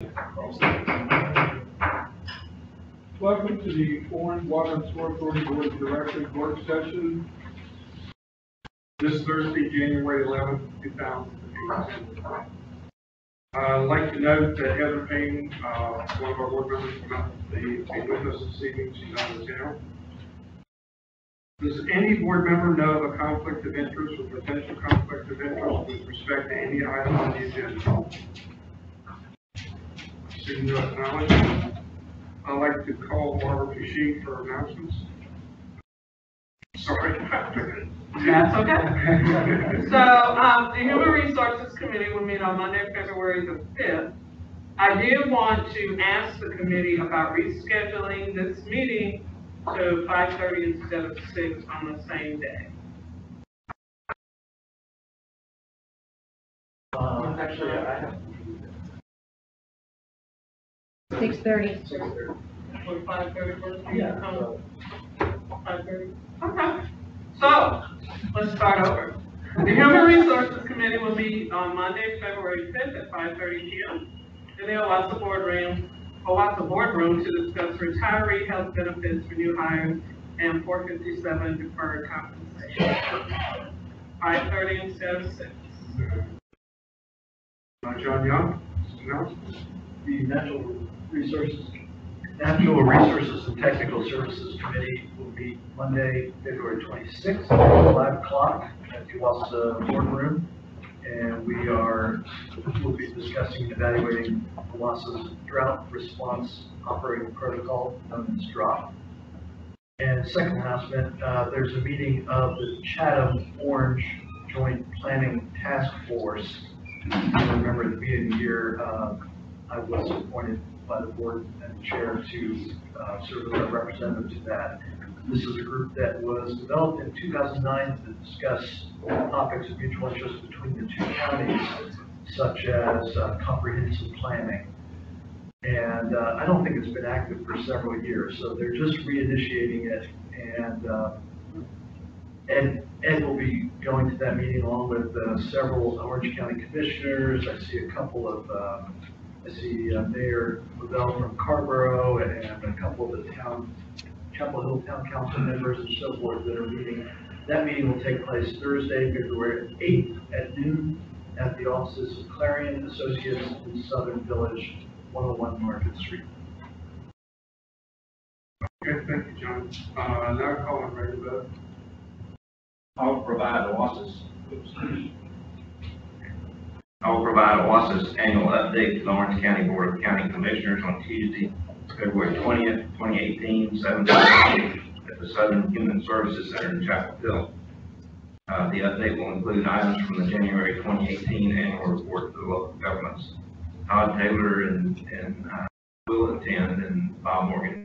Welcome to the Orange Water and Sewer Authority Board of Directors work session this Thursday, January 11th, 2018. I'd like to note that Heather Payne, one of our board members, will not be with us this evening. She's out of town. Does any board member know of a conflict of interest or potential conflict of interest with respect to any item on the agenda? Seeing no acknowledgement, I'd like to call Barbara Pichette for announcements. Sorry. That's okay. So, the Human Resources Committee will meet on Monday, February the 5th. I did want to ask the committee about rescheduling this meeting to 5:30 instead of 6 on the same day. Actually, I have 6:30. 6:30. Would 5:30 work for you? Yeah. 5:30? Okay. So, let's start over. The Human Resources Committee will meet on Monday, February 5th at 5:30 p.m. in the OWASA boardroom to discuss retiree health benefits for new hires and 457 deferred compensation. 5:30 instead of 6. John Young, announcements. The Natural Resources and Technical Services Committee will meet Monday, February 26th at 5 o'clock at the OWASA boardroom. And we'll be discussing and evaluating OWASA's drought response operating protocol, known as DROP. And second announcement, there's a meeting of the Chatham Orange Joint Planning Task Force. I remember at the beginning of the year, I was appointed by the board and chair to serve as a representative to that. This is a group that was developed in 2009 to discuss topics of mutual interest between the two counties, such as comprehensive planning. And I don't think it's been active for several years, so they're just reinitiating it. And Ed will be going to that meeting along with several Orange County commissioners. I see a couple of Mayor Lavelle from Carborough and a couple of the Chapel Hill Town Council members and so forth that are meeting. That meeting will take place Thursday, February 8th at noon at the offices of Clarion Associates in Southern Village, 101 Market Street. Okay, thank you, John. Now calling Ray Beth. I'll provide OWASA's annual update to the Orange County Board of County Commissioners on Tuesday, February 20th, 2018, 7:30 at the Southern Human Services Center in Chapel Hill. The update will include items from the January 2018 annual report to the local governments. Todd Taylor and will attend, and Bob Morgan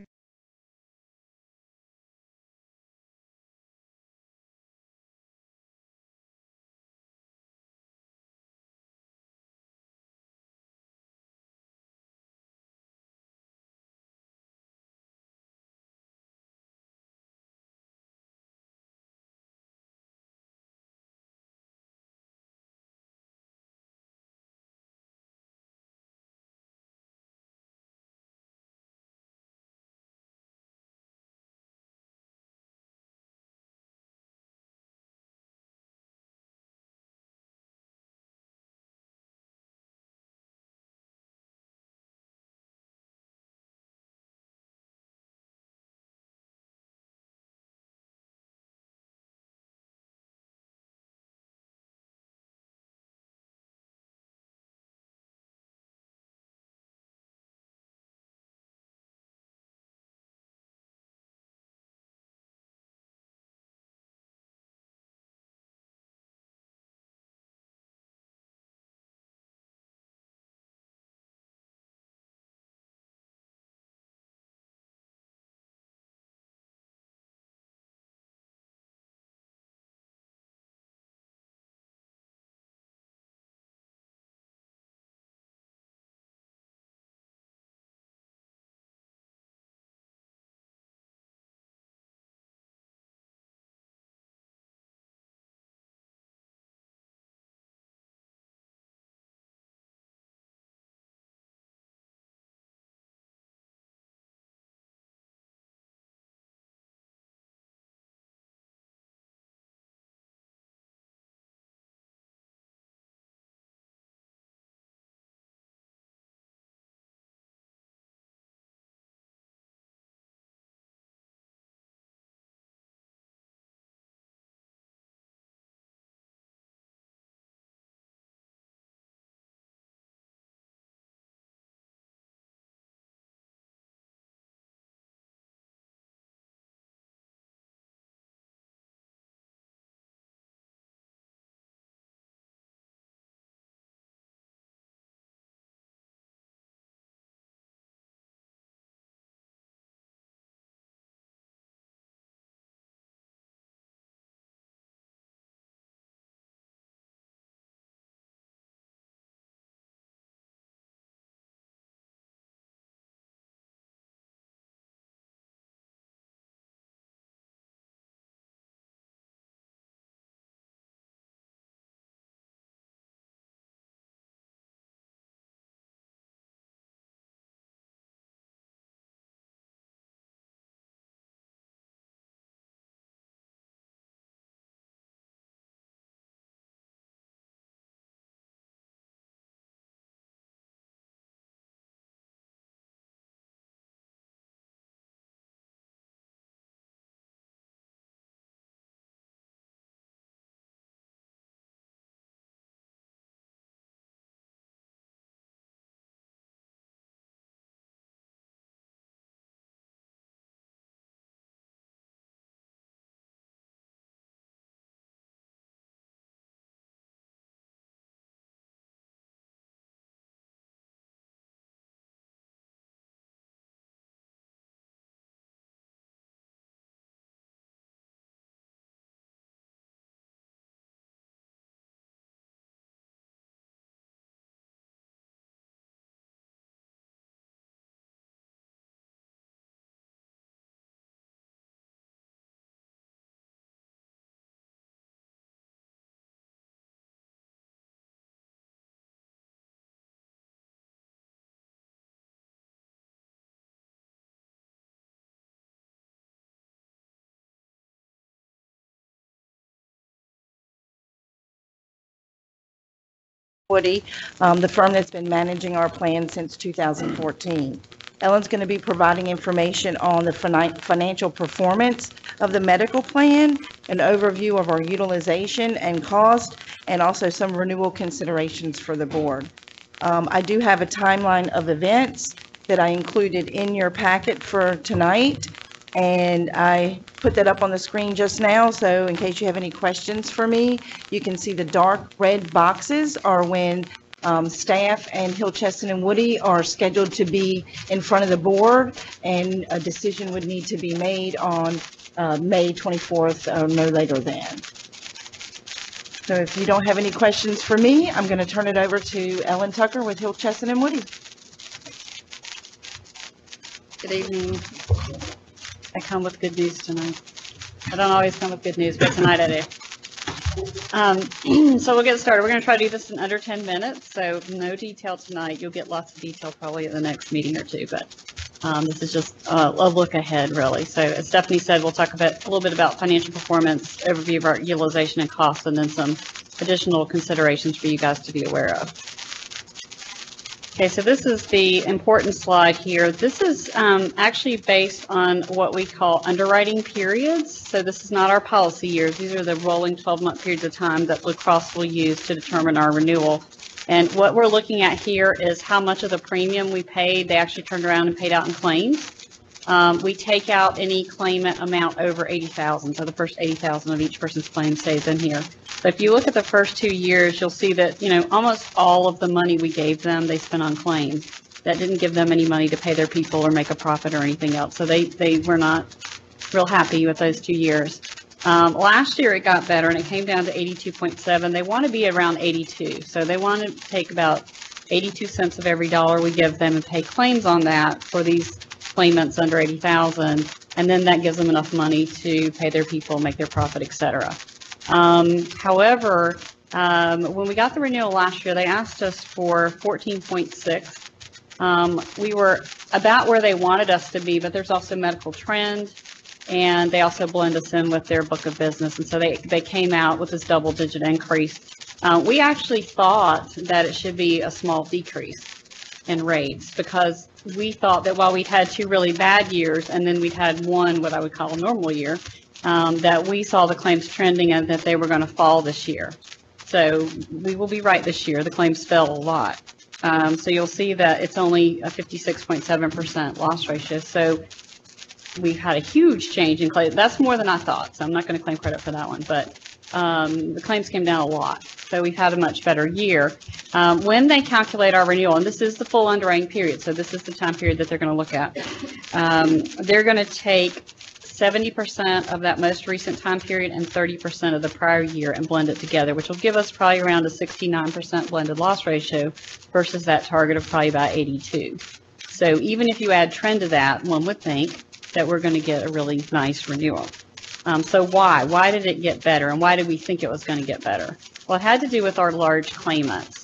Woody, the firm that's been managing our plan since 2014. Ellen's going to be providing information on the financial performance of the medical plan, an overview of our utilization and cost, and also some renewal considerations for the board. I do have a timeline of events that I included in your packet for tonight, and I put that up on the screen just now, so in case you have any questions for me, you can see the dark red boxes are when staff and Hill, Cheston, and Woody are scheduled to be in front of the board, and a decision would need to be made on May 24th or no later than. So if you don't have any questions for me, I'm going to turn it over to Ellen Tucker with Hill, Cheston, and Woody. Good evening. I come with good news tonight. I don't always come with good news, but tonight I do. So we'll get started. We're going to try to do this in under 10 minutes, so no detail tonight. You'll get lots of detail probably at the next meeting or two, but this is just a look ahead, really. So as Stephanie said, we'll talk a little bit about financial performance, overview of our utilization and costs, and then some additional considerations for you guys to be aware of. Okay, so this is the important slide here. This is actually based on what we call underwriting periods. So this is not our policy years. These are the rolling 12-month periods of time that Blue Cross will use to determine our renewal. And what we're looking at here is how much of the premium we paid, they actually turned around and paid out in claims. We take out any claimant amount over $80,000. So the first $80,000 of each person's claim stays in here. So if you look at the first 2 years, you'll see that, almost all of the money we gave them, they spent on claims. That didn't give them any money to pay their people or make a profit or anything else. So they were not real happy with those 2 years. Last year it got better and it came down to 82.7. They want to be around 82. So they want to take about 82 cents of every dollar we give them and pay claims on that for these claimants under 80,000, and then that gives them enough money to pay their people, make their profit, etc. However, when we got the renewal last year, they asked us for 14.6. We were about where they wanted us to be, but there's also medical trend, and they also blend us in with their book of business, and so they came out with this double-digit increase. We actually thought that it should be a small decrease in rates, because we thought that while we'd had 2 really bad years and then we'd had one what I would call a normal year, that we saw the claims trending and that they were going to fall this year. So we will be right this year. The claims fell a lot. So you'll see that it's only a 56.7% loss ratio. So we've had a huge change in claims. That's more than I thought, so I'm not going to claim credit for that one. But the claims came down a lot. So we've had a much better year. When they calculate our renewal, and this is the full underwriting period, so this is the time period that they're going to look at, they're going to take 70% of that most recent time period and 30% of the prior year and blend it together, which will give us probably around a 69% blended loss ratio versus that target of probably about 82. So even if you add trend to that, one would think that we're going to get a really nice renewal. So why? Why did it get better, and why did we think it was going to get better? Well, it had to do with our large claimants.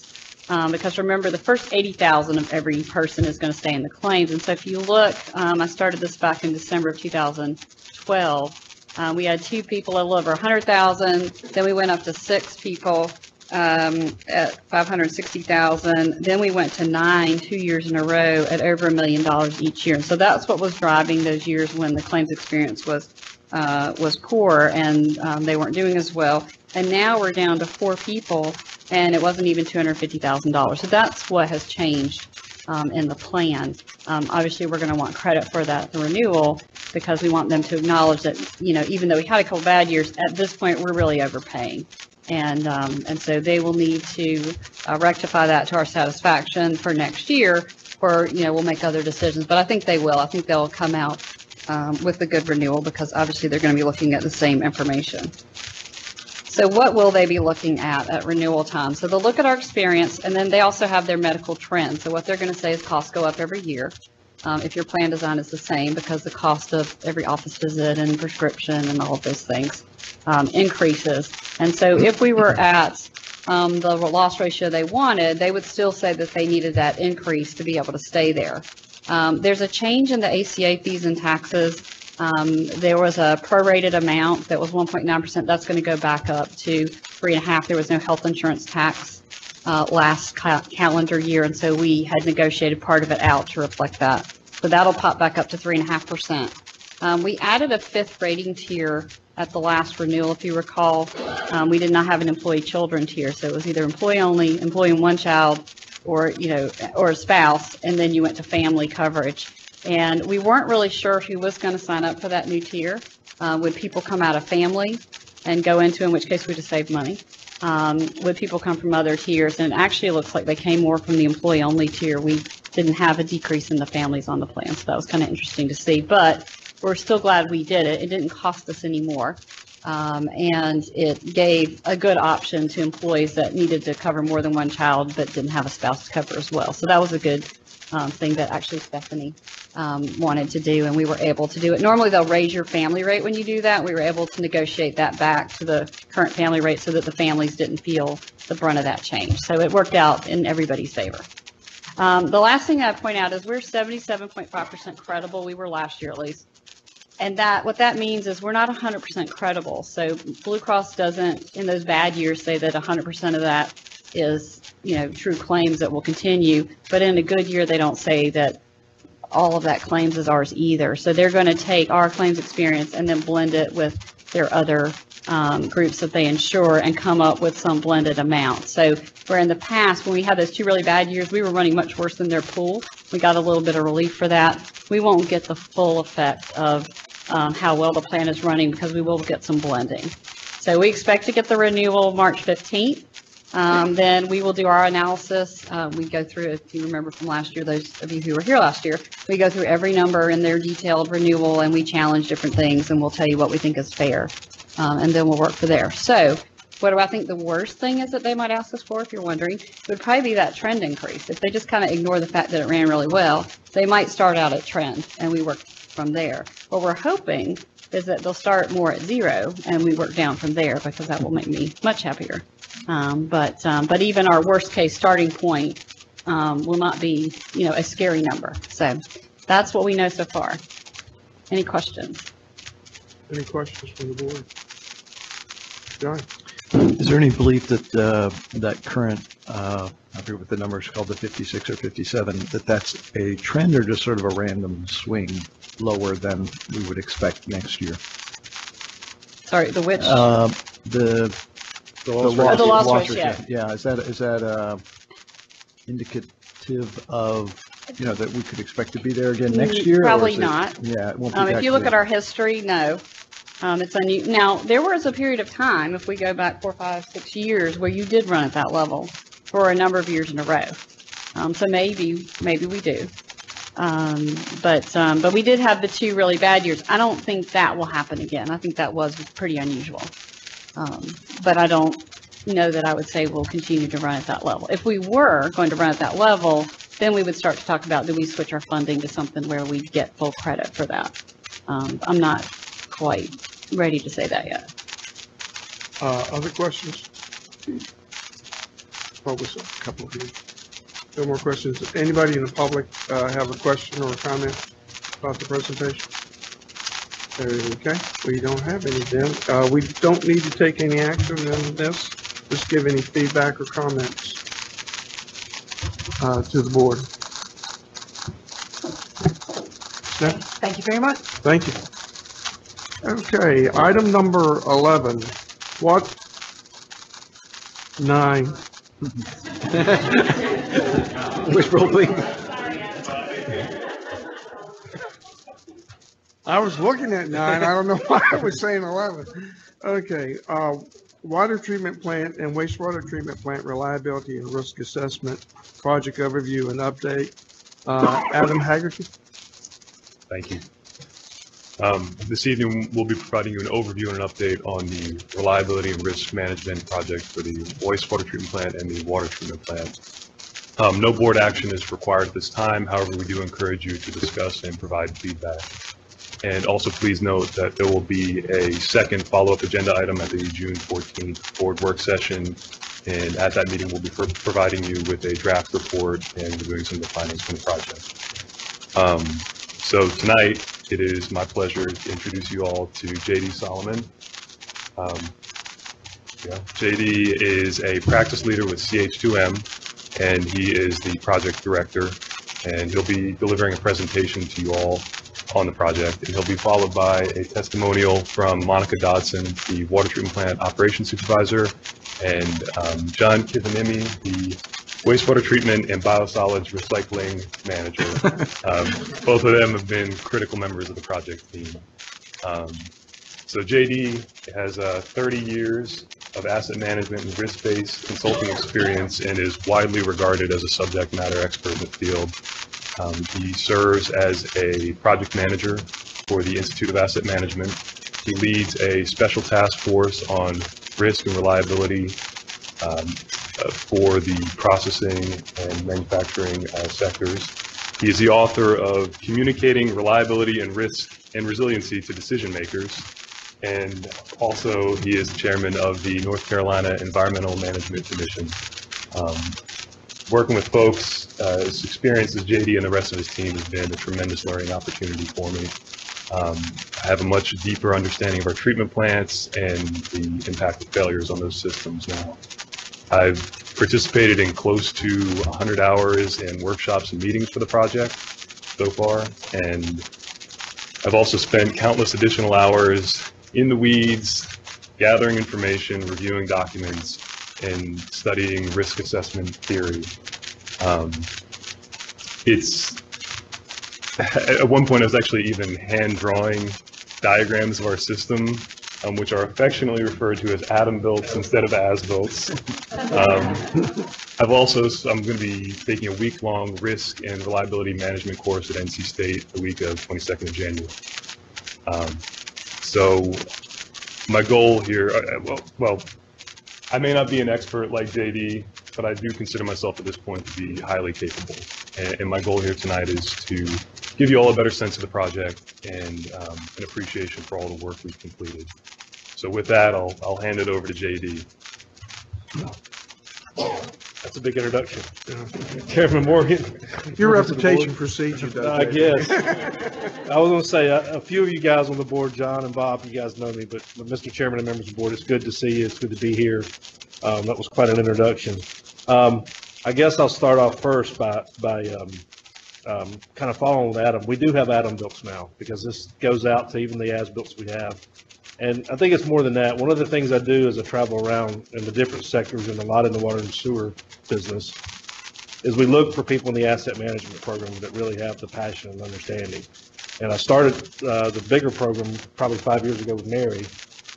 Because remember, the first 80,000 of every person is going to stay in the claims. And so if you look, I started this back in December of 2012. We had 2 people a little over 100,000. Then we went up to 6 people at 560,000. Then we went to 9 2 years in a row at over $1 million each year. And so that's what was driving those years when the claims experience was poor and they weren't doing as well. And now we're down to 4 people, and it wasn't even $250,000. So that's what has changed in the plan. Obviously, we're going to want credit for that, the renewal, because we want them to acknowledge that, even though we had a couple bad years, at this point, we're really overpaying. And so they will need to rectify that to our satisfaction for next year, or, we'll make other decisions. But I think they will. I think they'll come out with a good renewal, because obviously they're going to be looking at the same information. So what will they be looking at renewal time? So they'll look at our experience, and then they also have their medical trends. So what they're going to say is costs go up every year if your plan design is the same, because the cost of every office visit and prescription and all of those things increases. And so if we were at the loss ratio they wanted, they would still say that they needed that increase to be able to stay there. There's a change in the ACA fees and taxes. There was a prorated amount that was 1.9%. That's going to go back up to 3.5%. There was no health insurance tax last calendar year, and so we had negotiated part of it out to reflect that. So that'll pop back up to 3.5%. We added a 5th rating tier at the last renewal, if you recall. We did not have an employee children tier, so it was either employee only, employee and 1 child, or, or a spouse, and then you went to family coverage. And we weren't really sure who was going to sign up for that new tier. Would people come out of family and go into, in which case we just saved money? Would people come from other tiers? And it actually looks like they came more from the employee only tier. We didn't have a decrease in the families on the plan, so that was kind of interesting to see. But we're still glad we did it. It didn't cost us any more. And it gave a good option to employees that needed to cover more than 1 child but didn't have a spouse to cover as well. So that was a good thing that actually Stephanie wanted to do, and we were able to do it. Normally they'll raise your family rate when you do that. We were able to negotiate that back to the current family rate so that the families didn't feel the brunt of that change. So it worked out in everybody's favor. The last thing I'd point out is we're 77.5% credible. We were last year at least. And what that means is we're not 100% credible. So Blue Cross doesn't, in those bad years, say that 100% of that is, true claims that will continue. But in a good year, they don't say that all of that claims is ours either. So they're going to take our claims experience and then blend it with their other groups that they insure and come up with some blended amount. So where in the past, when we had those 2 really bad years, we were running much worse than their pool. We got a little bit of relief for that. We won't get the full effect of how well the plan is running because we will get some blending. So we expect to get the renewal March 15th. Then we will do our analysis. We go through, if you remember from last year, those of you who were here last year, we go through every number in their detailed renewal and we challenge different things and we'll tell you what we think is fair. And then we'll work for there. So what do I think the worst thing is that they might ask us for, if you're wondering? It would probably be that trend increase. If they just kind of ignore the fact that it ran really well, they might start out at trend and we work from there. What we're hoping is that they'll start more at 0 and we work down from there because that will make me much happier. But even our worst case starting point will not be, a scary number. So that's what we know so far. Any questions? Any questions from the board? John? Is there any belief that that current, I forget what the number is called, the 56 or 57, that's a trend or just sort of a random swing lower than we would expect next year? Sorry, the which? The loss ratio. Yeah, is that indicative of, that we could expect to be there again next year? Probably not. Yeah, it won't be if you look at our history, no. It's unusual. Now, there was a period of time, if we go back 4, 5, 6 years, where you did run at that level for a number of years in a row. So maybe we do. But we did have the 2 really bad years. I don't think that will happen again. I think that was pretty unusual. But I don't know that I would say we'll continue to run at that level. If we were going to run at that level, then we would start to talk about, do we switch our funding to something where we get full credit for that? I'm not quite ready to say that yet. Other questions? What was a couple of you? No more questions. Anybody in the public have a question or a comment about the presentation? Okay, we don't have any then. We don't need to take any action on this. Just give any feedback or comments to the board. Steph? Thank you very much. Thank you. Okay, item number 11. What? 9. Wishful thinking. I was looking at 9. I don't know why I was saying 11. Okay, water treatment plant and wastewater treatment plant reliability and risk assessment, project overview and update. Adam Haggerty. Thank you. This evening, we'll be providing you an overview and an update on the reliability and risk management project for the wastewater treatment plant and the water treatment plant. No board action is required at this time. However, we do encourage you to discuss and provide feedback. And also please note that there will be a second follow-up agenda item at the June 14th board work session. And at that meeting, we'll be providing you with a draft report and reviewing some of the findings from the project. So tonight, it is my pleasure to introduce you all to J.D. Solomon. Yeah. JD is a practice leader with CH2M, and he is the project director, and he'll be delivering a presentation to you all on the project, and he'll be followed by a testimonial from Monica Dodson, the water treatment plant operations supervisor, and John Kivanimi, the wastewater treatment and biosolids recycling manager. Both of them have been critical members of the project team. So JD has 30 years of asset management and risk-based consulting experience and is widely regarded as a subject matter expert in the field. He serves as a project manager for the Institute of Asset Management. He leads a special task force on risk and reliability for the processing and manufacturing sectors. He is the author of Communicating Reliability and Risk and Resiliency to Decision Makers, and also he is the chairman of the North Carolina Environmental Management Commission. Working with folks, his experience as JD and the rest of his team has been a tremendous learning opportunity for me. I have a much deeper understanding of our treatment plants and the impact of failures on those systems now. I've participated in close to 100 hours in workshops and meetings for the project so far, and I've also spent countless additional hours in the weeds, gathering information, reviewing documents, and studying risk assessment theory. At one point I was actually even hand drawing diagrams of our system, which are affectionately referred to as atom-built instead of as-built. I'm going to be taking a week-long risk and reliability management course at NC State the week of 22nd of January. So my goal here, well, I may not be an expert like JD, but I do consider myself at this point to be highly capable. And my goal here tonight is to give you all a better sense of the project and an appreciation for all the work we've completed. So with that, I'll hand it over to JD. That's a big introduction. Chairman Morgan. Your reputation precedes you, though. I guess. I was going to say, a few of you guys on the board, John and Bob, you guys know me, but Mr. Chairman and members of the board, it's good to see you. It's good to be here. That was quite an introduction. I guess I'll start off first by kind of following with Adam. We do have atom-builts now, because this goes out to even the as-builts we have. And I think it's more than that. One of the things I do as I travel around in the different sectors and a lot in the water and sewer business is we look for people in the asset management program that really have the passion and understanding. And I started the bigger program probably 5 years ago with Mary,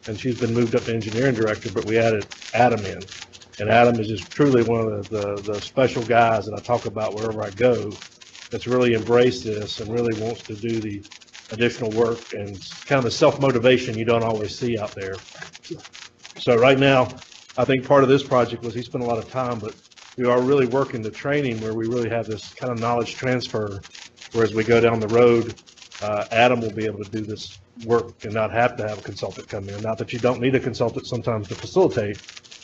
and she's been moved up to engineering director, but we added Adam in. And Adam is just truly one of the special guys that I talk about wherever I go that's really embraced this and really wants to do the additional work and kind of the self-motivation you don't always see out there. So right now, I think part of this project was he spent a lot of time, but we are really working the training where we really have this kind of knowledge transfer, whereas we go down the road, Adam will be able to do this work and not have to have a consultant come in. Not that you don't need a consultant sometimes to facilitate,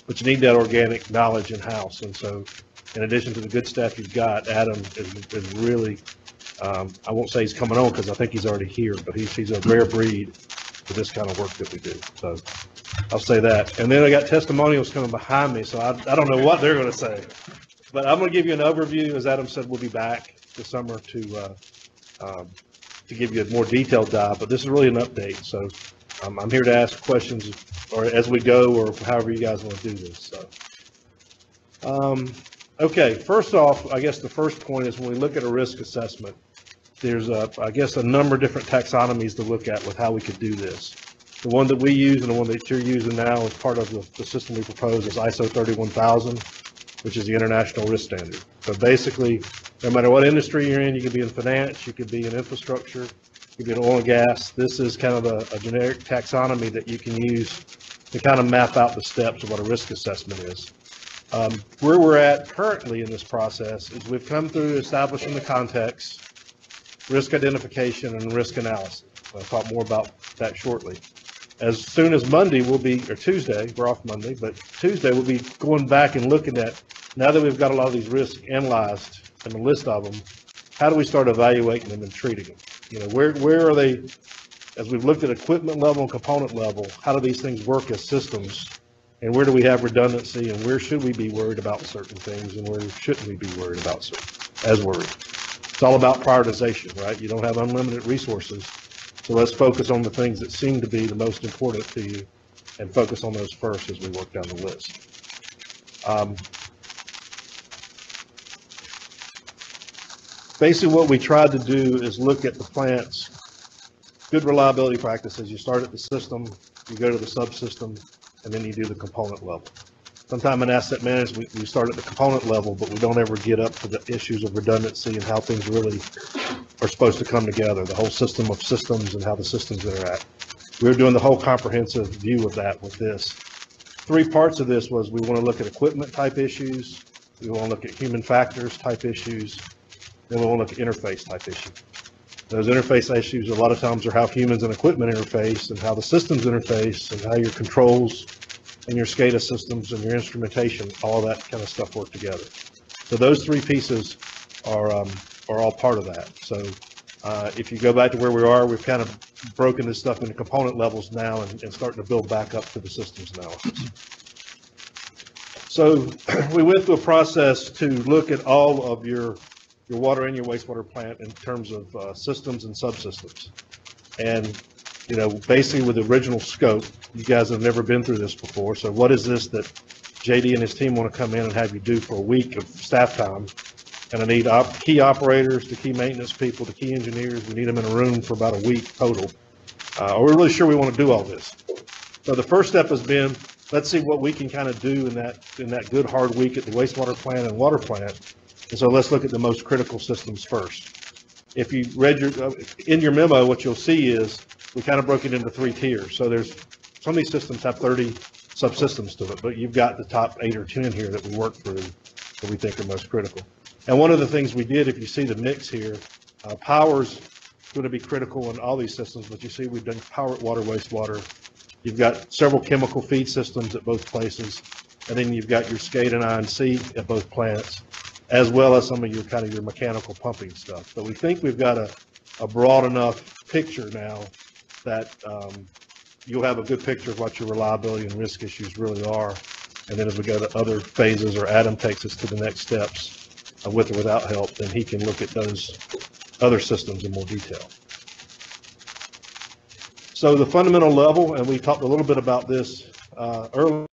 but you need that organic knowledge in-house. And so in addition to the good staff you've got, Adam is really, I won't say he's coming on because I think he's already here, but he's a rare breed for this kind of work that we do. So I'll say that. And then I got testimonials coming behind me, so I don't know what they're going to say. But I'm going to give you an overview. As Adam said, we'll be back this summer to give you a more detailed dive, but this is really an update. So I'm here to ask questions or as we go or however you guys want to do this. So, okay, first off, I guess the first point is when we look at a risk assessment, there's I guess a number of different taxonomies to look at with how we could do this. The one that we use and the one that you're using now as part of the system we propose is ISO 31000, which is the international risk standard. So basically, no matter what industry you're in, you could be in finance, you could be in infrastructure, you could be in oil and gas. This is kind of a generic taxonomy that you can use to kind of map out the steps of what a risk assessment is. Where we're at currently in this process is we've come through establishing the context, risk identification, and risk analysis. I'll talk more about that shortly. As soon as Monday will be, or Tuesday, we're off Monday, but Tuesday we'll be going back and looking at, now that we've got a lot of these risks analyzed and a list of them, how do we start evaluating them and treating them? You know, where are they, as we've looked at equipment level and component level, how do these things work as systems? and where do we have redundancy, and where should we be worried about certain things, and where shouldn't we be worried about as worried. It's all about prioritization, right? You don't have unlimited resources, so let's focus on the things that seem to be the most important to you and focus on those first as we work down the list. Basically, what we tried to do is look at the plant's good reliability practices. You start at the system, you go to the subsystem, and then you do the component level. Sometimes in asset management, we start at the component level, but we don't ever get up to the issues of redundancy and how things really are supposed to come together, the whole system of systems and how the systems interact. We were doing the whole comprehensive view of that with this. 3 parts of this was we want to look at equipment type issues, we want to look at human factors type issues, then we want to look at interface type issues. Those interface issues a lot of times are how humans and equipment interface and how the systems interface and how your controls and your SCADA systems and your instrumentation, all that kind of stuff work together. So those 3 pieces are all part of that. So if you go back to where we are, we've kind of broken this stuff into component levels now and starting to build back up to the systems analysis. So we went through a process to look at all of your water and your wastewater plant in terms of systems and subsystems. And, you know, basically with the original scope, you guys have never been through this before. So what is this that JD and his team want to come in and have you do for a week of staff time? And I need key operators, the key maintenance people, the key engineers. We need them in a room for about a week total. We're really sure we want to do all this. So the first step has been, let's see what we can kind of do in that good hard week at the wastewater plant and water plant. And so let's look at the most critical systems first. If you read in your memo, what you'll see is we kind of broke it into 3 tiers. So there's some of these systems have 30 subsystems to it, but you've got the top 8 or 10 here that we work through that we think are most critical. And one of the things we did, if you see the mix here, power's going to be critical in all these systems, but you see we've done power at water, wastewater. You've got several chemical feed systems at both places, and then you've got your SCADA and I&C at both plants, as well as some of your kind of your mechanical pumping stuff. So we think we've got a broad enough picture now that you'll have a good picture of what your reliability and risk issues really are. And then as we go to other phases, or Adam takes us to the next steps, with or without help, then he can look at those other systems in more detail. So the fundamental level, and we talked a little bit about this earlier,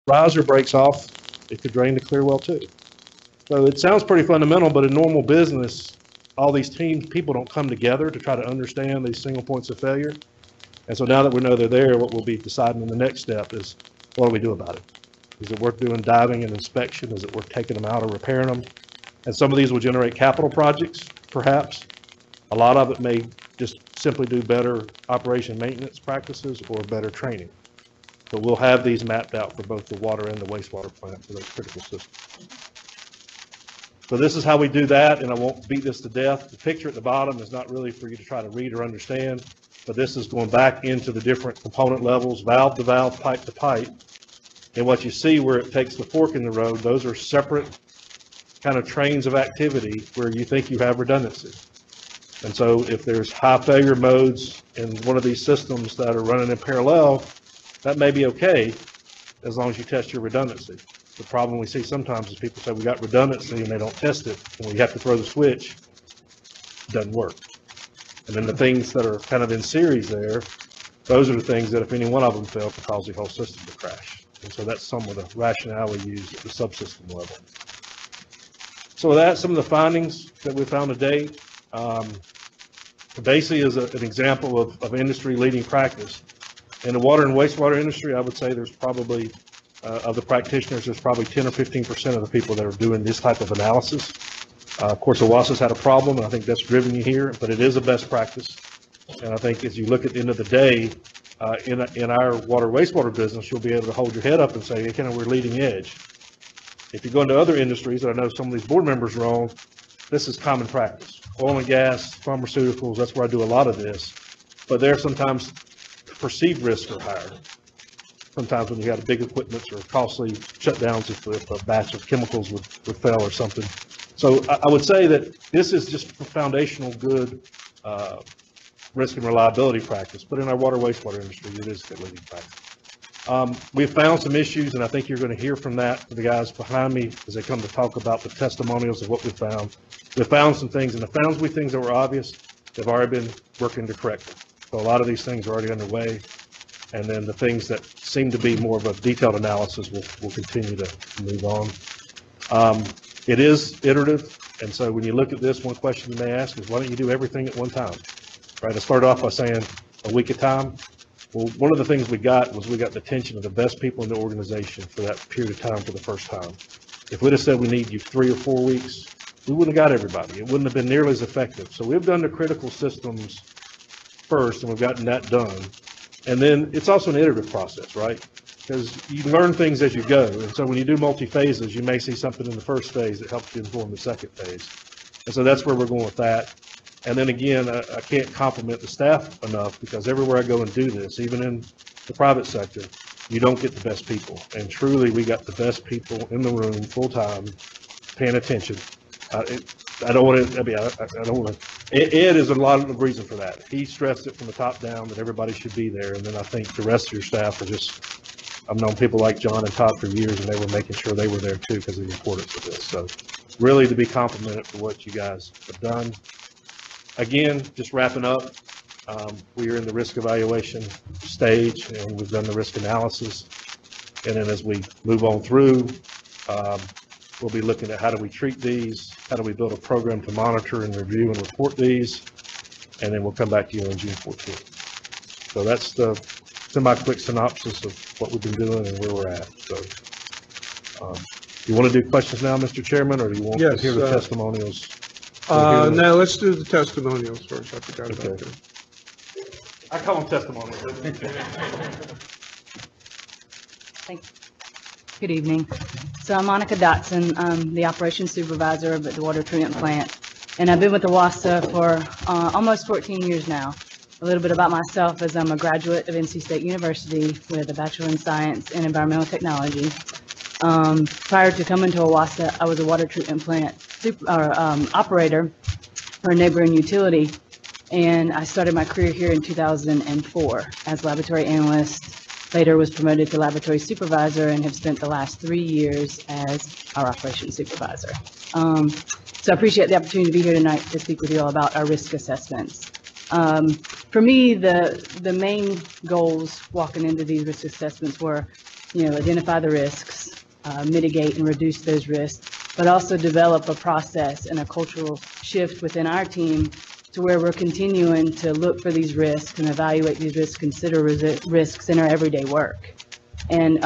riser breaks off, it could drain the clear well too. So it sounds pretty fundamental, but in normal business, all these people don't come together to try to understand these single points of failure. And so now that we know they're there, what we'll be deciding in the next step is, what do we do about it? Is it worth doing diving and inspection? Is it worth taking them out or repairing them? And some of these will generate capital projects, perhaps. A lot of it may just simply do better operation maintenance practices or better training. But we'll have these mapped out for both the water and the wastewater plant for those critical systems. So this is how we do that, and I won't beat this to death. The picture at the bottom is not really for you to try to read or understand, but this is going back into the different component levels, valve to valve, pipe to pipe. And what you see where it takes the fork in the road, those are separate kind of trains of activity where you think you have redundancy. And so if there's high failure modes in one of these systems that are running in parallel, that may be okay as long as you test your redundancy. The problem we see sometimes is people say we got redundancy and they don't test it, and we have to throw the switch. It doesn't work. And then the things that are kind of in series there, those are the things that if any one of them fail, could cause the whole system to crash. And so that's some of the rationale we use at the subsystem level. So with that, some of the findings that we found to date, basically is an example of industry leading practice. In the water and wastewater industry, I would say there's probably, of the practitioners, there's probably 10 or 15% of the people that are doing this type of analysis. Of course, OWASA's had a problem, and I think that's driven you here, but it is a best practice. And I think as you look at the end of the day, in our water wastewater business, you'll be able to hold your head up and say, hey, we're leading edge. If you go into other industries, and I know some of these board members are on, this is common practice. Oil and gas, pharmaceuticals, that's where I do a lot of this. But there sometimes perceived risks are higher. Sometimes when you have big equipment or costly shutdowns if a batch of chemicals would fail or something. So I would say that this is just foundational good risk and reliability practice, but in our water wastewater industry, it is good leading practice. We've found some issues, and I think you're going to hear from that from the guys behind me as they come to talk about the testimonials of what we found. We found some things, and the found we things that were obvious, they've already been working to correct them. So a lot of these things are already underway, and then the things that seem to be more of a detailed analysis will continue to move on. It is iterative, and so when you look at this, one question you may ask is, why don't you do everything at one time? Right, I started off by saying a week at a time. Well, one of the things we got the attention of the best people in the organization for that period of time for the first time. If we'd have said we need you 3 or 4 weeks, we wouldn't have got everybody. It wouldn't have been nearly as effective. So we've done the critical systems first, and we've gotten that done. And then it's also an iterative process, right? Because you learn things as you go. And so when you do multi-phases, you may see something in the first phase that helps you inform the second phase. And so that's where we're going with that. And then again, I can't compliment the staff enough, because everywhere I go and do this, even in the private sector, you don't get the best people. And truly, we got the best people in the room full-time paying attention. I don't want to, Ed is a lot of the reason for that. He stressed it from the top down that everybody should be there. And then I think the rest of your staff are just, I've known people like John and Todd for years, and they were making sure they were there too because of the importance of this. So really to be complimented for what you guys have done. Again, just wrapping up, we are in the risk evaluation stage, and we've done the risk analysis. And then as we move on through, we'll be looking at how do we treat these, how do we build a program to monitor and review and report these, and then we'll come back to you on June 14th. So that's the semi-quick synopsis of what we've been doing and where we're at. So you want to do questions now, Mr. Chairman, or do you want to hear the testimonials? No, let's do the testimonials first. I forgot about that. I call them testimonials. Thanks. Good evening. So I'm Monica Dotson. I'm the operations supervisor of the water treatment plant, and I've been with the OWASA for almost 14 years now. A little bit about myself is I'm a graduate of NC State University with a Bachelor in Science and Environmental Technology. Prior to coming to OWASA, I was a water treatment plant operator for a neighboring utility, and I started my career here in 2004 as laboratory analyst. Later was promoted to laboratory supervisor and have spent the last 3 years as our operations supervisor. So I appreciate the opportunity to be here tonight to speak with you all about our risk assessments. For me, the main goals walking into these risk assessments were identify the risks, mitigate and reduce those risks, but also develop a process and a cultural shift within our team to where we're continuing to look for these risks and evaluate these risks, consider risks in our everyday work. And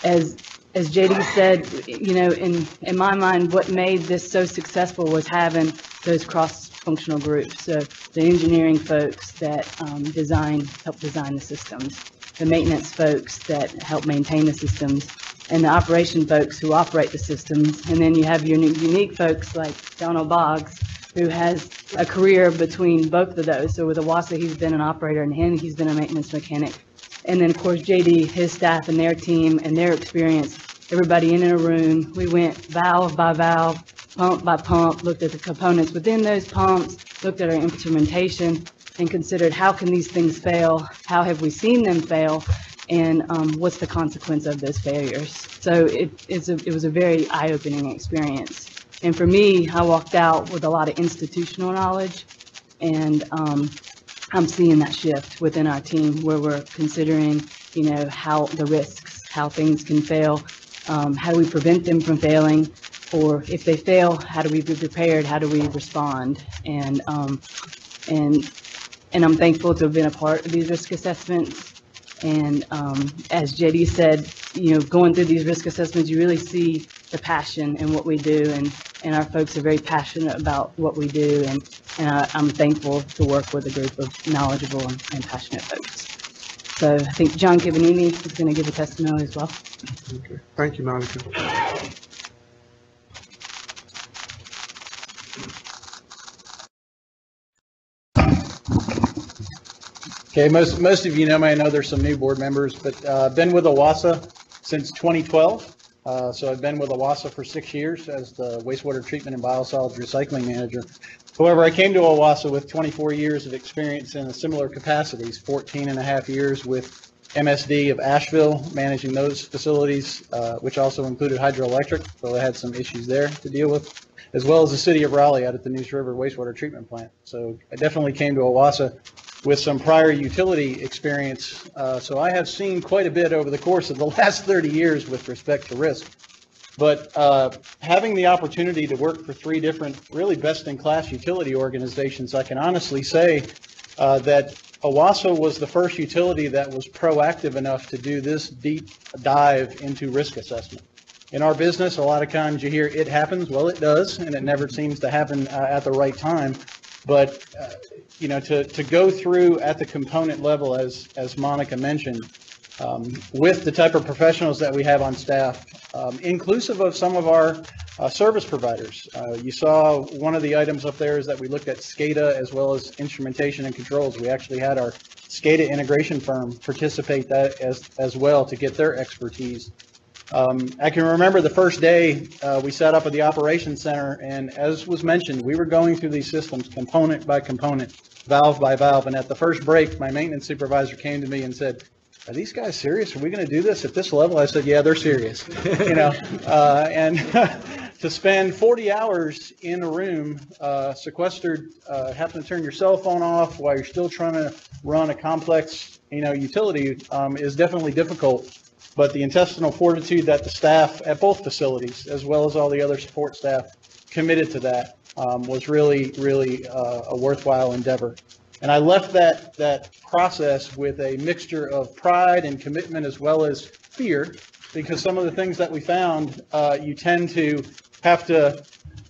as JD said, in my mind, what made this so successful was having those cross-functional groups. So the engineering folks that help design the systems, the maintenance folks that help maintain the systems, and the operation folks who operate the systems. And then you have your unique folks like Donald Boggs, who has a career between both of those. So with OWASA, he's been an operator, and he's been a maintenance mechanic. And then, of course, JD, his staff and their team and their experience, everybody in a room. We went valve by valve, pump by pump, looked at the components within those pumps, looked at our instrumentation, and considered how can these things fail, how have we seen them fail, and what's the consequence of those failures. So it was a very eye-opening experience. And for me, I walked out with a lot of institutional knowledge, and I'm seeing that shift within our team where we're considering, how the risks, how things can fail, how do we prevent them from failing, or if they fail, how do we be prepared, how do we respond, and I'm thankful to have been a part of these risk assessments. And as JD said, going through these risk assessments, you really see the passion in what we do, and our folks are very passionate about what we do, and I'm thankful to work with a group of knowledgeable and passionate folks. So I think John Kivanini is going to give a testimony as well. Okay. Thank you, Monica. Okay, most of you know me. I know there's some new board members, but I've been with OWASA since 2012. So I've been with OWASA for 6 years as the wastewater treatment and biosolids recycling manager. However, I came to OWASA with 24 years of experience in similar capacities, 14 and a half years with MSD of Asheville, managing those facilities, which also included hydroelectric, so I had some issues there to deal with, as well as the city of Raleigh out at the Neuse River wastewater treatment plant. So I definitely came to OWASA with some prior utility experience. So I have seen quite a bit over the course of the last 30 years with respect to risk. But having the opportunity to work for 3 different really best-in-class utility organizations, I can honestly say that OWASA was the first utility that was proactive enough to do this deep dive into risk assessment. In our business, a lot of times you hear it happens. Well, it does, and it never seems to happen at the right time. But to go through at the component level, as Monica mentioned, with the type of professionals that we have on staff, inclusive of some of our service providers. You saw one of the items up there is that we looked at SCADA as well as instrumentation and controls. We actually had our SCADA integration firm participate that as well to get their expertise. I can remember the first day we set up at the operations center, and as was mentioned, we were going through these systems component by component, valve by valve, and at the first break, my maintenance supervisor came to me and said, "Are these guys serious? Are we going to do this at this level?" I said, "Yeah, they're serious." And to spend 40 hours in a room, sequestered, having to turn your cell phone off while you're still trying to run a complex, utility is definitely difficult. But the intestinal fortitude that the staff at both facilities, as well as all the other support staff, committed to that was really, really a worthwhile endeavor. And I left that process with a mixture of pride and commitment as well as fear, because some of the things that we found, you tend to have to,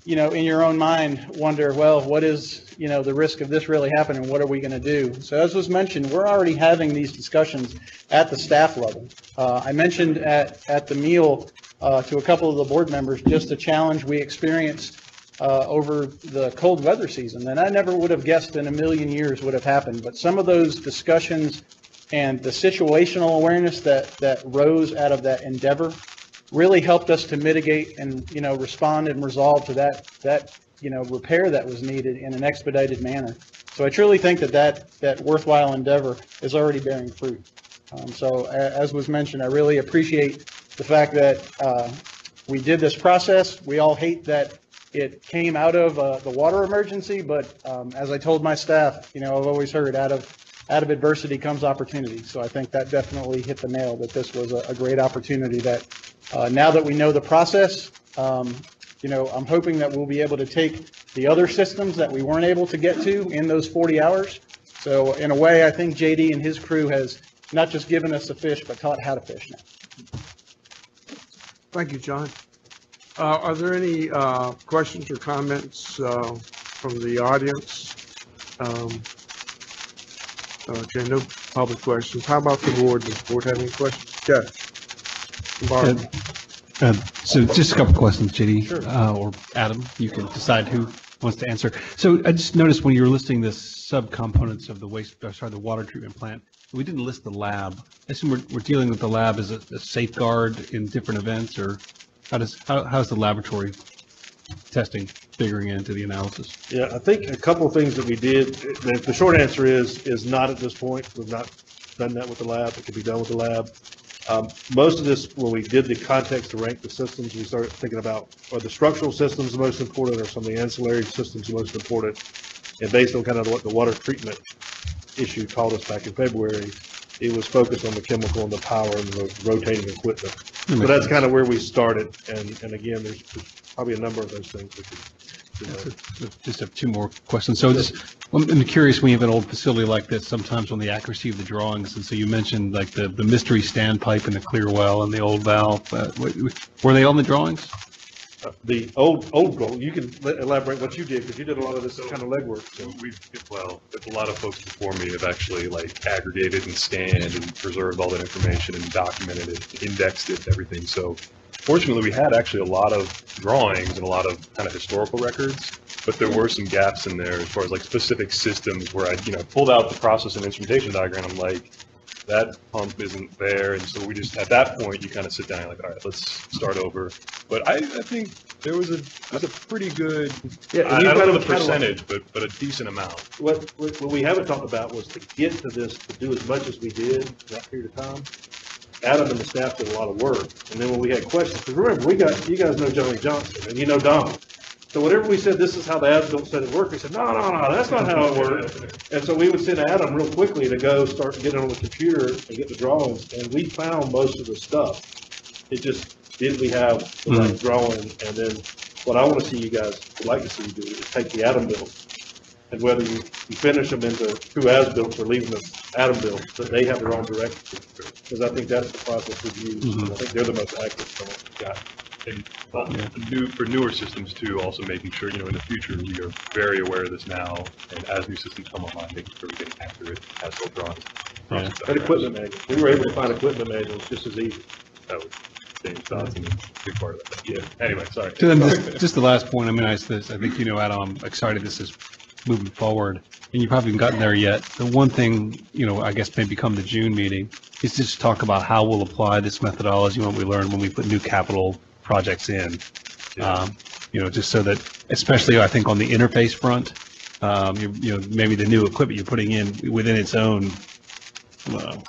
in your own mind, wonder, well, what is, the risk of this really happening? What are we going to do? So as was mentioned, we're already having these discussions at the staff level. I mentioned at the meal to a couple of the board members just a challenge we experienced over the cold weather season, and I never would have guessed in a million years would have happened. But some of those discussions and the situational awareness that rose out of that endeavor really helped us to mitigate and respond and resolve to that repair that was needed in an expedited manner. So I truly think that worthwhile endeavor is already bearing fruit. So as was mentioned, I really appreciate the fact that we did this process. We all hate that it came out of the water emergency, but as I told my staff, I've always heard out of out of adversity comes opportunity. So I think that definitely hit the nail, that this was a great opportunity that, now that we know the process, I'm hoping that we'll be able to take the other systems that we weren't able to get to in those 40 hours. So in a way, I think JD and his crew has not just given us a fish, but taught how to fish now. Thank you, John. Are there any questions or comments from the audience? Okay, no public questions. How about the board? Does the board have any questions? Yes. Barbara. So just a couple of questions, JD. Sure. Or Adam, you can decide who wants to answer. So I just noticed when you were listing the subcomponents of the the water treatment plant, we didn't list the lab. I assume we're dealing with the lab as a safeguard in different events, or how's the laboratory testing figuring into the analysis? Yeah, I think a couple of things that we did, the short answer is not at this point. We've not done that with the lab. It could be done with the lab. Most of this, when we did the context to rank the systems, we started thinking about, are the structural systems the most important, or some of the ancillary systems the most important? And based on kind of what the water treatment issue taught us back in February, it was focused on the chemical and the power and the rotating equipment. So that's kind of where we started. And again, there's probably a number of those things we could Just have two more questions. So I'm curious, when you have an old facility like this, sometimes on the accuracy of the drawings, and so you mentioned like the mystery standpipe and the clear well and the old valve, were they on the drawings? The old goal, you can elaborate what you did, because you did a lot of this kind of legwork. So A lot of folks before me have actually like aggregated and scanned and preserved all that information and documented it, indexed it, everything. So fortunately, we had actually a lot of drawings and a lot of kind of historical records, but there were some gaps in there as far as like specific systems where I, pulled out the process and instrumentation diagram. I'm like, that pump isn't there. And so we just, at that point, you kind of sit down and like, all right, let's start over. But I think there was a pretty good, yeah, I don't know the percentage, but a decent amount. What we haven't talked about was to get to this, to do as much as we did in that period of time. Adam and the staff did a lot of work. And then when we had questions, because remember, you guys know Johnny Johnson and you know Don. So whatever we said, this is how the as-built said it worked, we said, no, that's not how it worked. And so we would send Adam real quickly to go start getting on the computer and get the drawings, and we found most of the stuff. It just, did we have the right drawing? And then what I want to see you guys, would like to see you do, is take the Adam build, and whether you finish them into two as-built or leaving them Adam built, that they have their own direction. Because I think that's the process we've used. I think they're the most accurate drawing we've got. And for newer systems too, also making sure, in the future, we are very aware of this now, and as new systems come online, making sure we're getting accurate as-built drawings. Yeah. That equipment manual, we were able to find equipment manuals just as easy. That was James Dodson, a big part of that. Yeah, anyway, sorry. So then just the last point, I think Adam, I'm excited this is moving forward, and you probably haven't gotten there yet. The one thing, I guess maybe come the June meeting, is just talk about how we'll apply this methodology, what we learned when we put new capital projects in, just so that, especially I think on the interface front, maybe the new equipment you're putting in within its own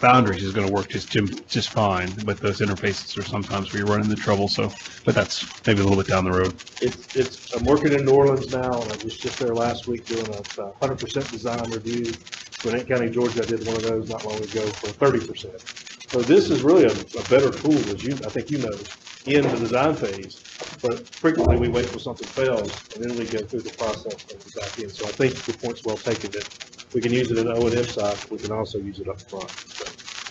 boundaries is going to work just fine, but those interfaces are sometimes where you run into trouble. So, but that's maybe a little bit down the road. I'm working in New Orleans now, and I was just there last week doing a 100% design review. Gwinnett County, Georgia, I did one of those not long ago for 30%. So this is really a better tool, as I think you know, in the design phase, but frequently we wait till something fails and then we go through the process of the back end. So I think the point's well taken that we can use it in the O&M side, we can also use it up front. So.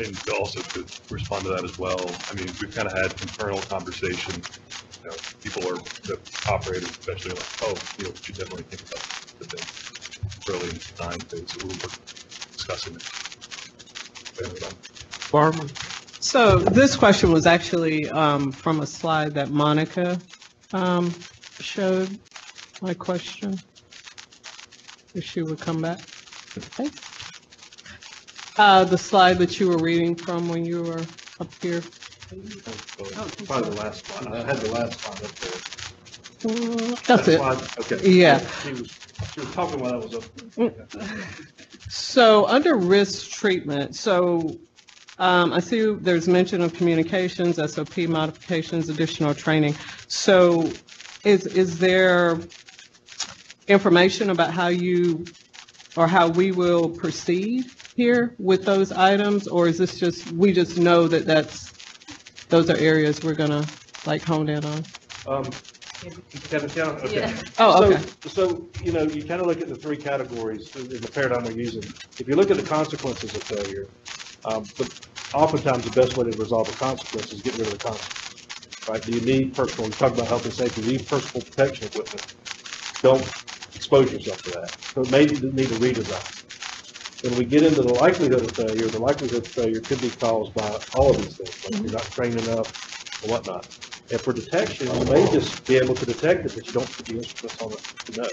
And also to respond to that as well, we've kind of had internal conversation. People are, the operators especially, like, we should definitely think about the thing early in the design phase. So we're discussing it. Barbara? So this question was actually from a slide that Monica showed. My question, if she would come back. Okay. The slide that you were reading from when you were up here. Probably the last slide. I had the last slide up there. That's it. Slide? Okay. Yeah. She was talking while I was up. So under risk treatment, I see there's mention of communications, SOP modifications, additional training. So is there information about how we will proceed here with those items? Or is this just, we just know that those are areas we're gonna like hone in on? Kevin, okay. Yeah. Oh, okay. So, you know, you kind of look at the three categories in the paradigm we're using. If you look at the consequences of failure, oftentimes the best way to resolve a consequence is get rid of the consequence, right? Do you need personal, we talk about health and safety, you need personal protection equipment. Don't expose yourself to that. So maybe you need a redesign. When we get into the likelihood of failure could be caused by all of these things, like you're not trained enough or whatnot. And for detection, you may just be able to detect it, but you don't put the instruments on it to know.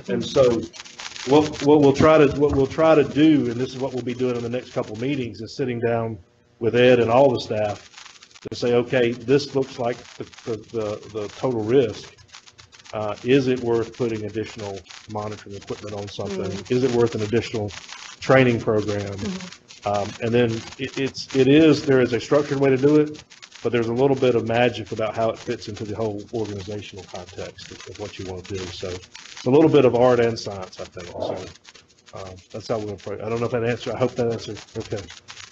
And so what we'll try to do, and this is what we'll be doing in the next couple of meetings, is sitting down with Ed and all the staff to say, okay, this looks like the total risk. Is it worth putting additional monitoring equipment on something? Is it worth an additional training program? And then there is a structured way to do it, but there's a little bit of magic about how it fits into the whole organizational context of what you want to do. So it's a little bit of art and science, I think. So that's how we'll approach. I don't know if that answered. I hope that answered. Okay.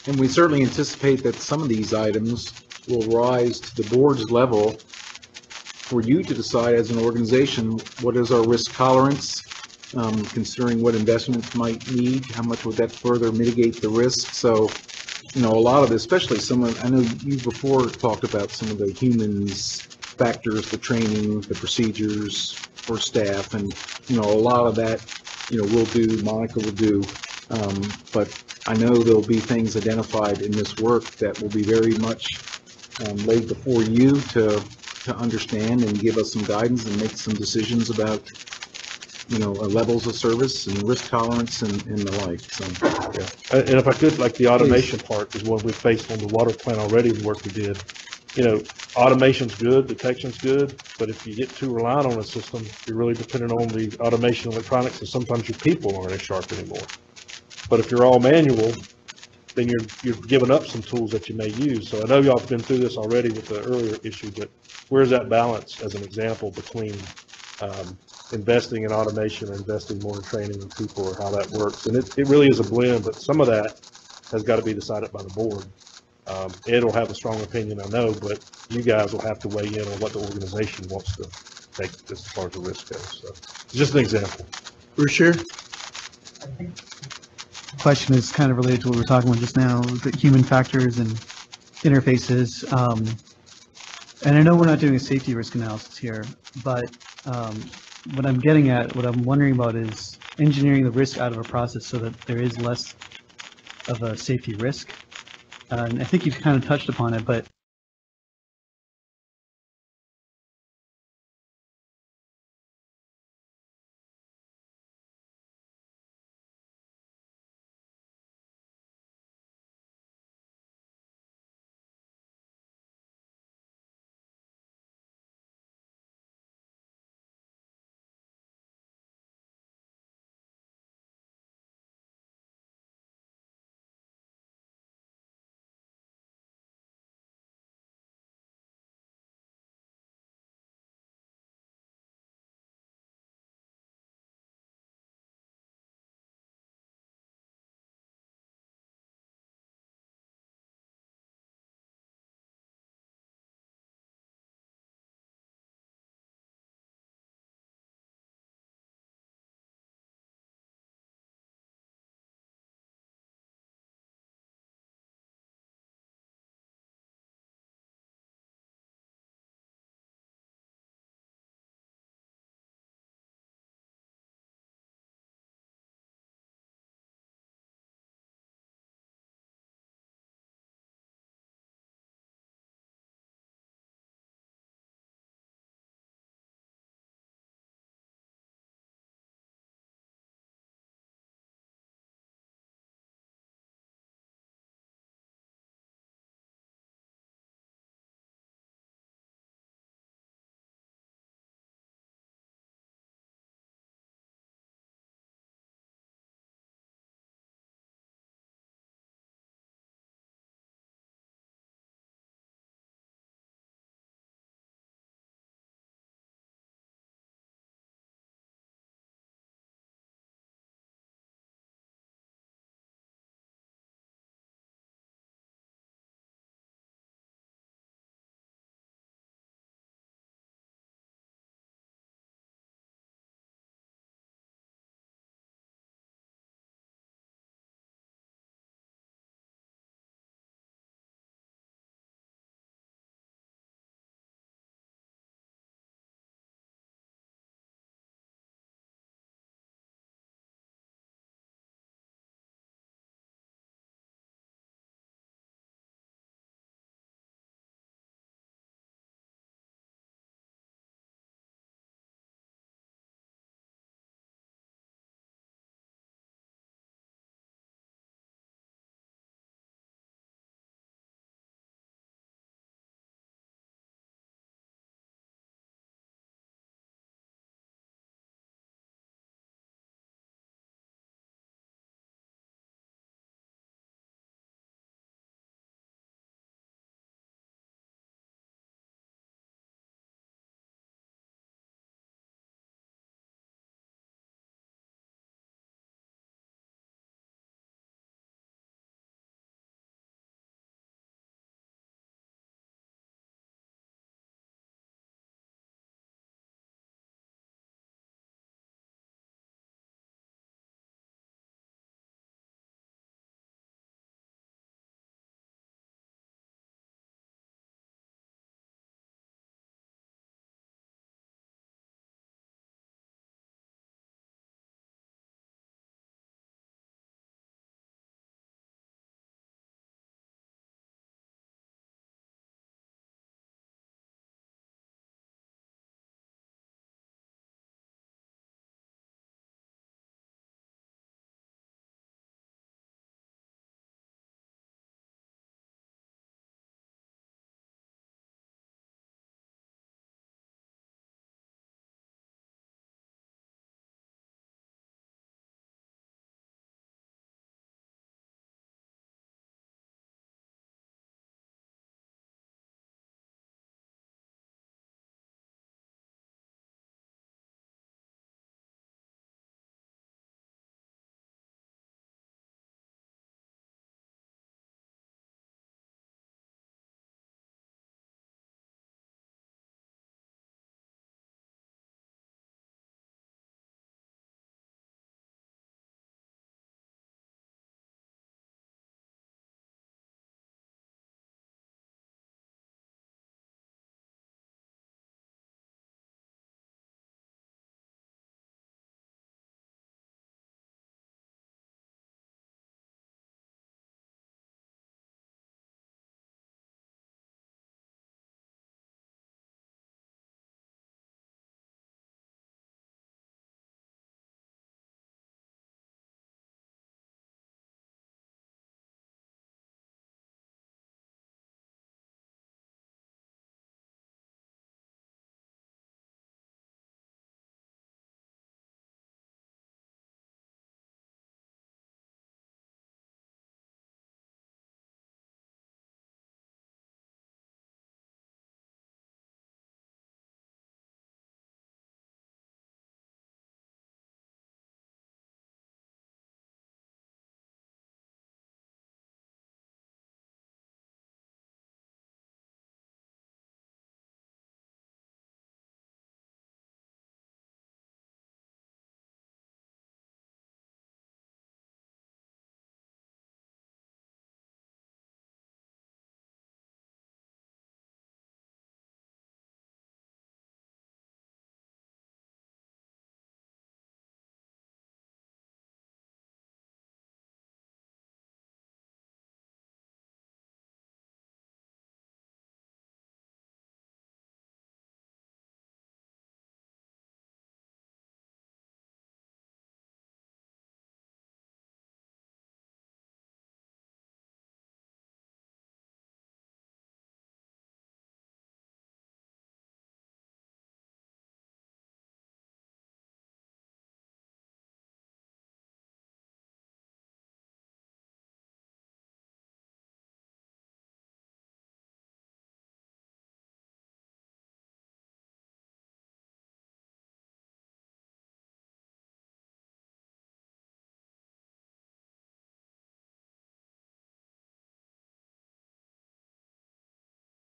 And we certainly anticipate that some of these items will rise to the board's level for you to decide as an organization, what is our risk tolerance, considering what investments might need, how much would that further mitigate the risk. So, you know, a lot of this, especially I know you before talked about some of the humans factors, the training, the procedures for staff, and, you know, a lot of that, you know, Monica will do, but I know there'll be things identified in this work that will be very much laid before you to understand and give us some guidance and make some decisions about, you know, levels of service and risk tolerance and the like. So, yeah. And if I could, like the automation part is one we faced on the water plant already, the work we did. You know, automation's good, detection's good, but if you get too reliant on a system, you're really dependent on the automation electronics, and sometimes your people aren't as sharp anymore. But if you're all manual, then you're giving up some tools that you may use. So I know y'all have been through this already with the earlier issue, but where's that balance, as an example, between investing in automation and investing more in training of people, or how that works? And it really is a blend, but some of that has got to be decided by the board. Ed will have a strong opinion, I know, but you guys will have to weigh in on what the organization wants to take as far as the risk goes. So it's just an example. Bruce, here. Question is kind of related to what we were talking about just now, the human factors and interfaces. And I know we're not doing a safety risk analysis here, but what I'm getting at, what I'm wondering about is engineering the risk out of a process so that there is less of a safety risk. And I think you've kind of touched upon it, but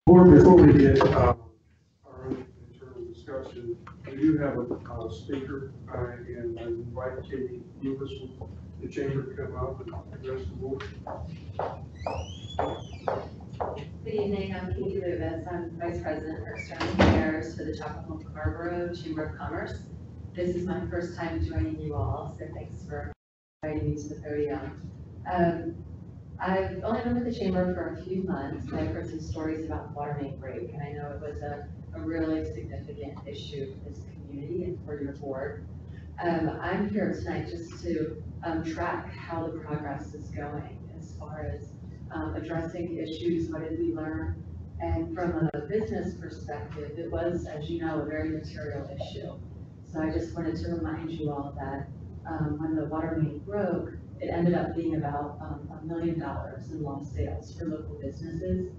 Board, before we get our own internal discussion, we do have a speaker, and I invite Katie Lewis from the chamber to come up and address the board. Good evening, I'm Katie Lewis. I'm Vice President for External Affairs for the Chapel Scarborough Chamber of Commerce. This is my first time joining you all, so thanks for inviting me to the podium. I've only been with the chamber for a few months, and I've heard some stories about the water main break, and I know it was a really significant issue for this community and for your board. I'm here tonight just to track how the progress is going as far as addressing the issues, what did we learn, and from a business perspective, it was, as you know, a very material issue. So I just wanted to remind you all that when the water main broke, it ended up being about $1 million in lost sales for local businesses.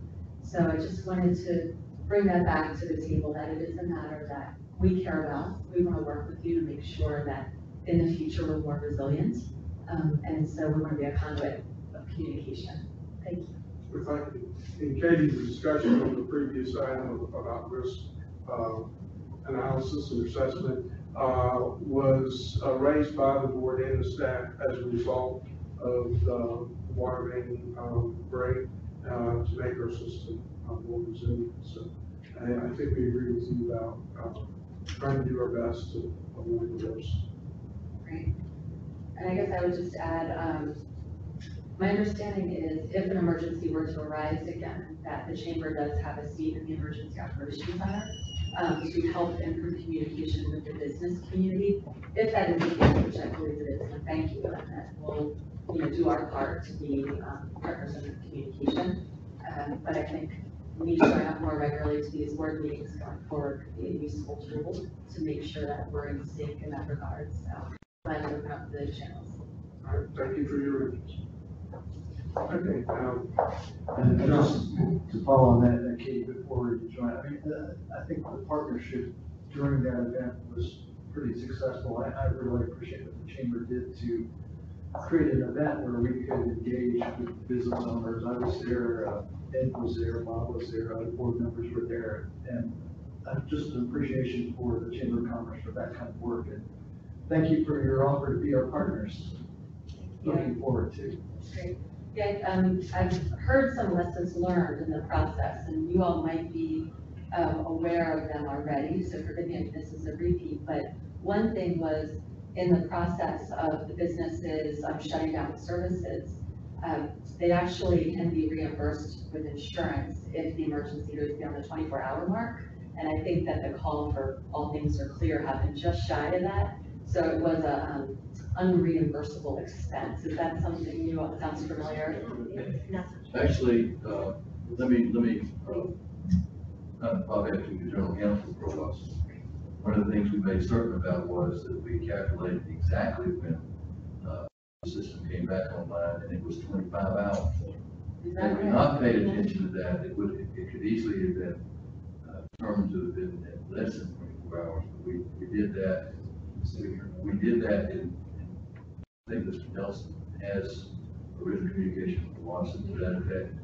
So I just wanted to bring that back to the table, that it is a matter that we care about. We want to work with you to make sure that in the future we're more resilient. And so we want to be a conduit of communication. Thank you. If I could, in Katie's discussion on the previous item about risk analysis and assessment, was raised by the board and the staff as a result of the water main break to make our system more resilient. So I think we agree with you about trying to do our best to avoid the worst. Great. And I guess I would just add, my understanding is if an emergency were to arise again, that the chamber does have a seat in the Emergency Operations Center to help improve communication with the business community. If that is the case, which I believe it is, and thank you, and that we'll do our part to be partners in communication. But I think me showing up more regularly to these board meetings going forward could be a useful tool to make sure that we're in sync in that regard. So glad to open up the channels. All right, thank you for your interest. Okay, And just to follow on that, Katie, before we join, I mean, I think the partnership during that event was pretty successful. I really appreciate what the chamber did to create an event where we could engage with business owners. I was there, Ed was there, Bob was there, other board members were there, and just an appreciation for the Chamber of Commerce for that kind of work. And thank you for your offer to be our partners. Looking forward to. Great. Yeah, I've heard some lessons learned in the process, and you all might be aware of them already, so forgive me if this is a repeat, but one thing was in the process of the businesses shutting down services, they actually can be reimbursed with insurance if the emergency goes beyond the 24-hour mark, and I think that the call for All Things Are Clear happened just shy of that, so it was a unreimbursable expense. Is that something you all, sounds familiar? Actually, let me Bob Acting, the General Counsel for OWASA. One of the things we made certain about was that we calculated exactly when the system came back online, and it was 25 hours. Had we not paid attention to that, it could easily have been determined to have been at less than 24 hours. But we did that. We did that in I think Mr. Nelson has a written communication with OWASA to that effect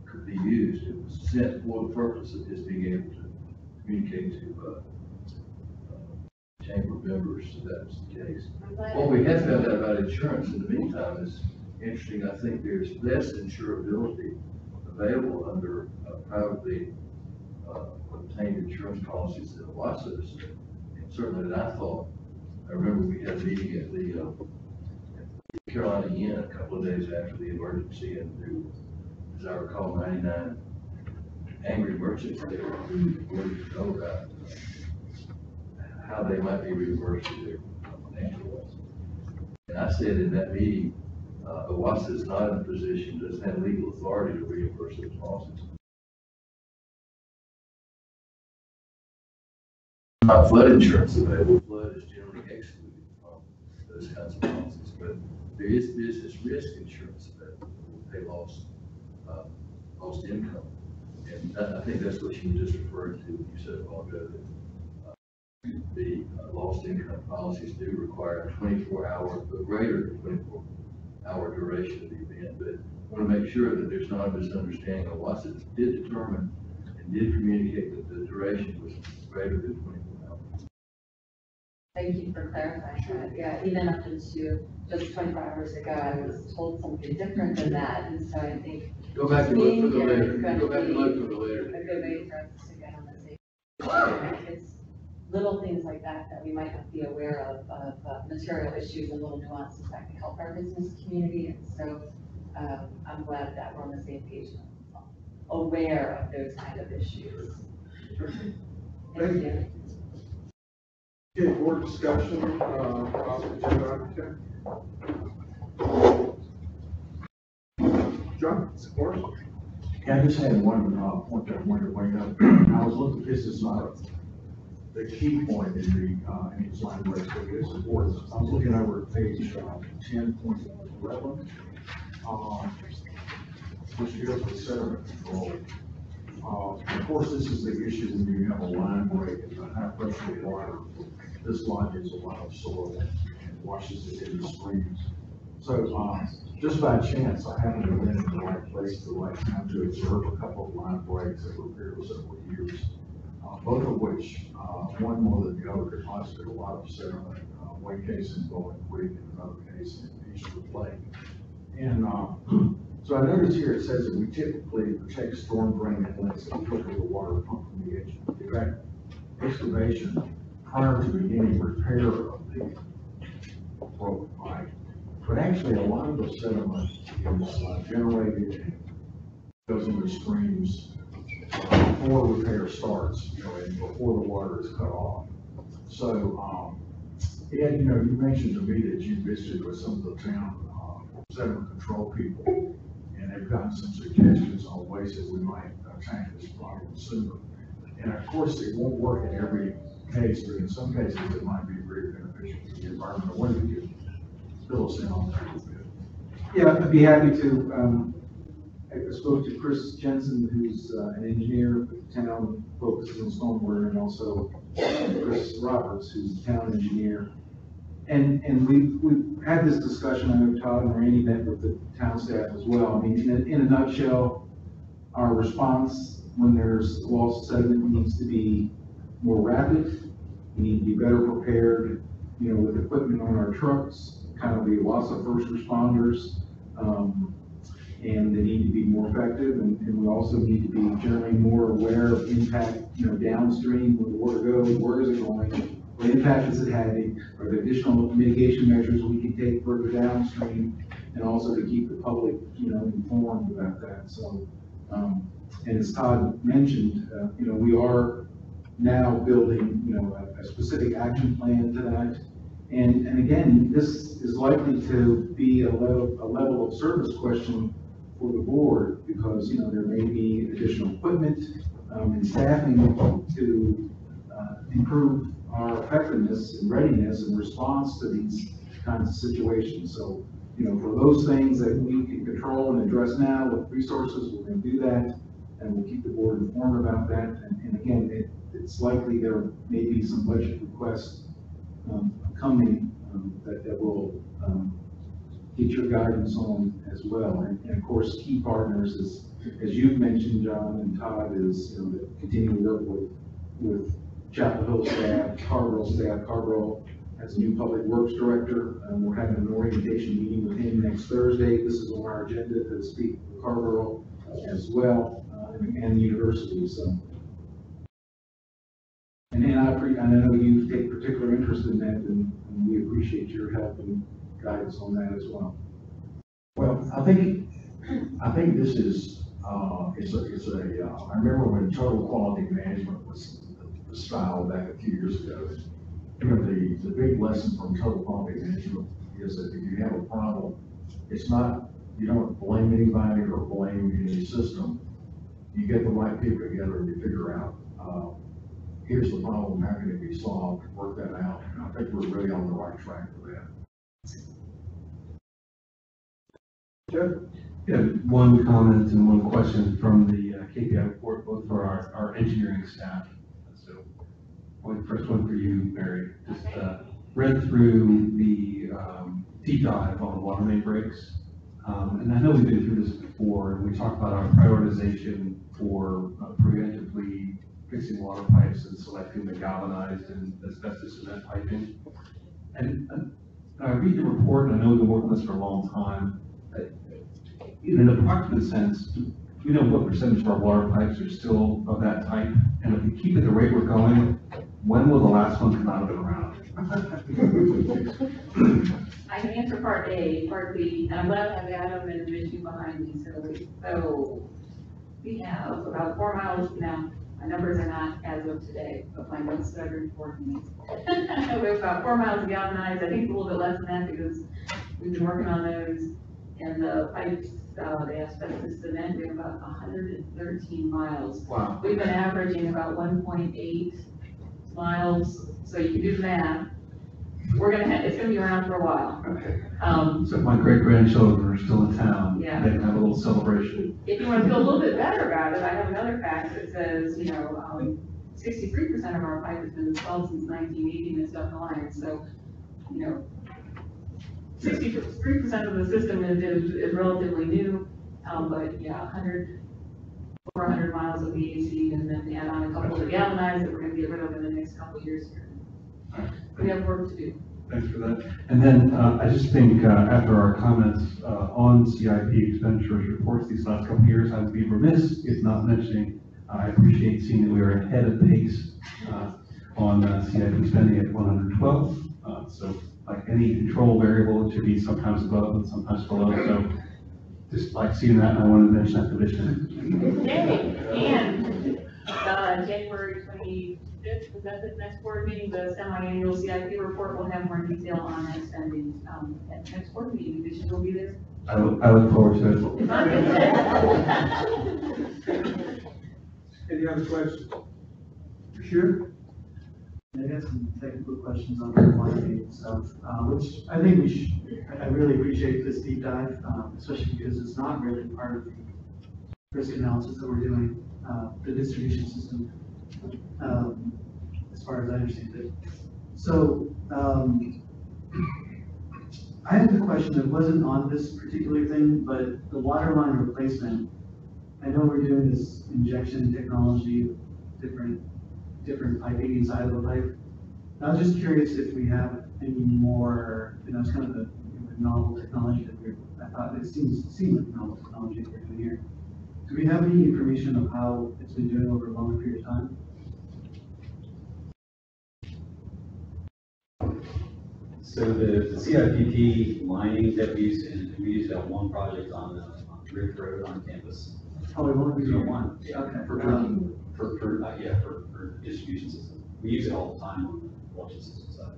could be used. It was sent for the purpose of just being able to communicate to chamber members, so that was the case. What we have found out about insurance in the meantime is interesting. I think there's less insurability available under privately obtained insurance policies than OWASA is. And certainly that I thought. I remember we had a meeting at the Carolina Inn a couple of days after the emergency, and there were, as I recall, 99 angry merchants there who wanted to know about how they might be reimbursed for their financial loss. And I said in that meeting, OWASA is not in a position, doesn't have legal authority to reimburse those losses. Not flood insurance available. Flood is generally excluded from those kinds of policies, but there is business risk insurance available to pay lost income. And I think that's what you just referred to. You said a while ago that the lost income policies do require a 24-hour, but greater than 24-hour duration of the event. But I want to make sure that there's not a misunderstanding. OWASA did determine and did communicate that the duration was greater than 24 hours. Thank you for clarifying that. Yeah, even up into just 24 hours ago, I was told something different than that, and so I think. Go back and look for the being here letter. is going Go to back and be look for the letter. A good way for us to get on the same page. It's little things like that that we might not be aware of material issues and little nuances that can help our business community. And so I'm glad that we're on the same page and aware of those kind of issues. Thank you. Okay, board discussion, agenda item 10. John, support? Yeah, I just had one point that I wanted to bring up. I was looking, this is not the key point in the, in its language, but it is important. I was looking over at page 10.11, which deals with sediment control. Of course, this is the issue when you have a line break and a high pressure water. This line is a lot of soil and washes it into streams. So, just by chance, I happened to have been in the right place at the right time to observe a couple of line breaks that were here for several years, both of which, one more than the other, deposited a lot of sediment, one case in Bowling Creek and another case in Eastwood Lake. And so I noticed here it says that we typically protect storm drain inlets and filter the water pump from the edge of the excavation prior to beginning repair of the broken pipe. But actually, a lot of the sediment is generated and goes into streams before repair starts, you know, and before the water is cut off. So, Ed, you know, you mentioned to me that you visited with some of the town sediment control people, and they've gotten some suggestions on ways that we might attack this problem sooner. And of course, it won't work in every case, but in some cases, it might be very beneficial to the environment. I wonder if you could fill us in on that a little bit. Yeah, I'd be happy to. I spoke to Chris Jensen, who's an engineer with the town, focuses on stormwater, and also Chris Roberts, who's the town engineer. And we've had this discussion. I know Todd and Randy met with the town staff as well. I mean, in a nutshell, our response when there's lost sediment needs to be more rapid. We need to be better prepared, you know, with equipment on our trucks, kind of the OWASA first responders, and they need to be more effective. And we also need to be generally more aware of impact, you know, downstream when the water goes, where is it going? What impact is it having? Are there additional mitigation measures we can take further downstream? And also to keep the public, you know, informed about that. So, and as Todd mentioned, you know, we are now building, you know, a specific action plan to that. And again, this is likely to be a level of service question for the board because, you know, there may be additional equipment and staffing to improve our effectiveness and readiness and response to these kinds of situations. So, you know, for those things that we can control and address now with resources, we're going to do that, and we'll keep the board informed about that. And again, it's likely there may be some budget requests coming that will get your guidance on as well. And of course, key partners, as you've mentioned, John and Todd, is, you know, to continue to work with Chapel Hill staff, Carrboro staff. Carrboro has a new public works director. We're having an orientation meeting with him next Thursday. This is on our agenda to speak with Carrboro as well, and the university. So, and I know you take particular interest in that, and we appreciate your help and guidance on that as well. Well, I think this is, I remember when total quality management was the style back a few years ago. You know, the big lesson from total quality management is that if you have a problem, it's not, you don't blame anybody or blame any system. You get the right people together and you figure out, here's the problem, how can it be solved, work that out. And I think we're really on the right track for that. Jeff? Yeah, one comment and one question from the KPI report, both for our engineering staff. So, first one for you, Mary. Just read through the deep dive on water main breaks. And I know we've been through this before, and we talked about our prioritization for preventively fixing water pipes and selecting the galvanized and asbestos cement piping. And I read the report, and I know we've been working on this for a long time. In an approximate sense, do we know what percentage of our water pipes are still of that type? And if we keep at the rate we're going, when will the last one come out of the ground? I can answer part A, part B, and I'm glad to have Adam and Mitchie behind me, so we have about 4 miles now. My numbers are not as of today, but my notes are important. We have about 4 miles of galvanized. I think a little bit less than that because we've been working on those. And the pipes, the asbestos cement, we have about 113 miles. Wow. We've been averaging about 1.8 miles, so you can do the math. It's gonna be around for a while. Okay. So if my great-grandchildren are still in town, Yeah. they can have a little celebration. If you want to feel a little bit better about it, I have another fact that says, 63% of our pipe has been installed since 1980 and it's up the line. So, 63% of the system is relatively new, but yeah, over 100 miles of VAC, and then add on a couple of galvanized that we're going to get rid of in the next couple of years here. We have work to do. Thanks for that. And then I just think after our comments on CIP expenditures reports these last couple of years, I would be remiss if not mentioning, I appreciate seeing that we are ahead of pace on CIP spending at 112. So like any control variable, it should be sometimes above and sometimes below. So just like seeing that, and I wanted to mention that division. Yay! And January 25th, is that the next board meeting, the semi-annual CIP report will have more detail on that spending. At next board meeting, Vision will be there. I look forward to it. Any other questions? Sure. I got some technical questions on the marketing stuff, which I think I really appreciate this deep dive, especially because it's not really part of the risk analysis that we're doing, the distribution system, as far as I understand it. So, I have a question that wasn't on this particular thing, but the water line replacement, I know we're doing this injection technology, different piping inside of the pipe. I was just curious if we have any more, it's kind of a novel technology that I thought it seemed like novel technology that we're doing here. Do we have any information of how it's been doing over a longer period of time? So the CIPP lining that we used to have one project on Ridge Road on campus. Oh, we won't be doing one. Yeah, okay. For distribution system. We use it all the time on the production system side.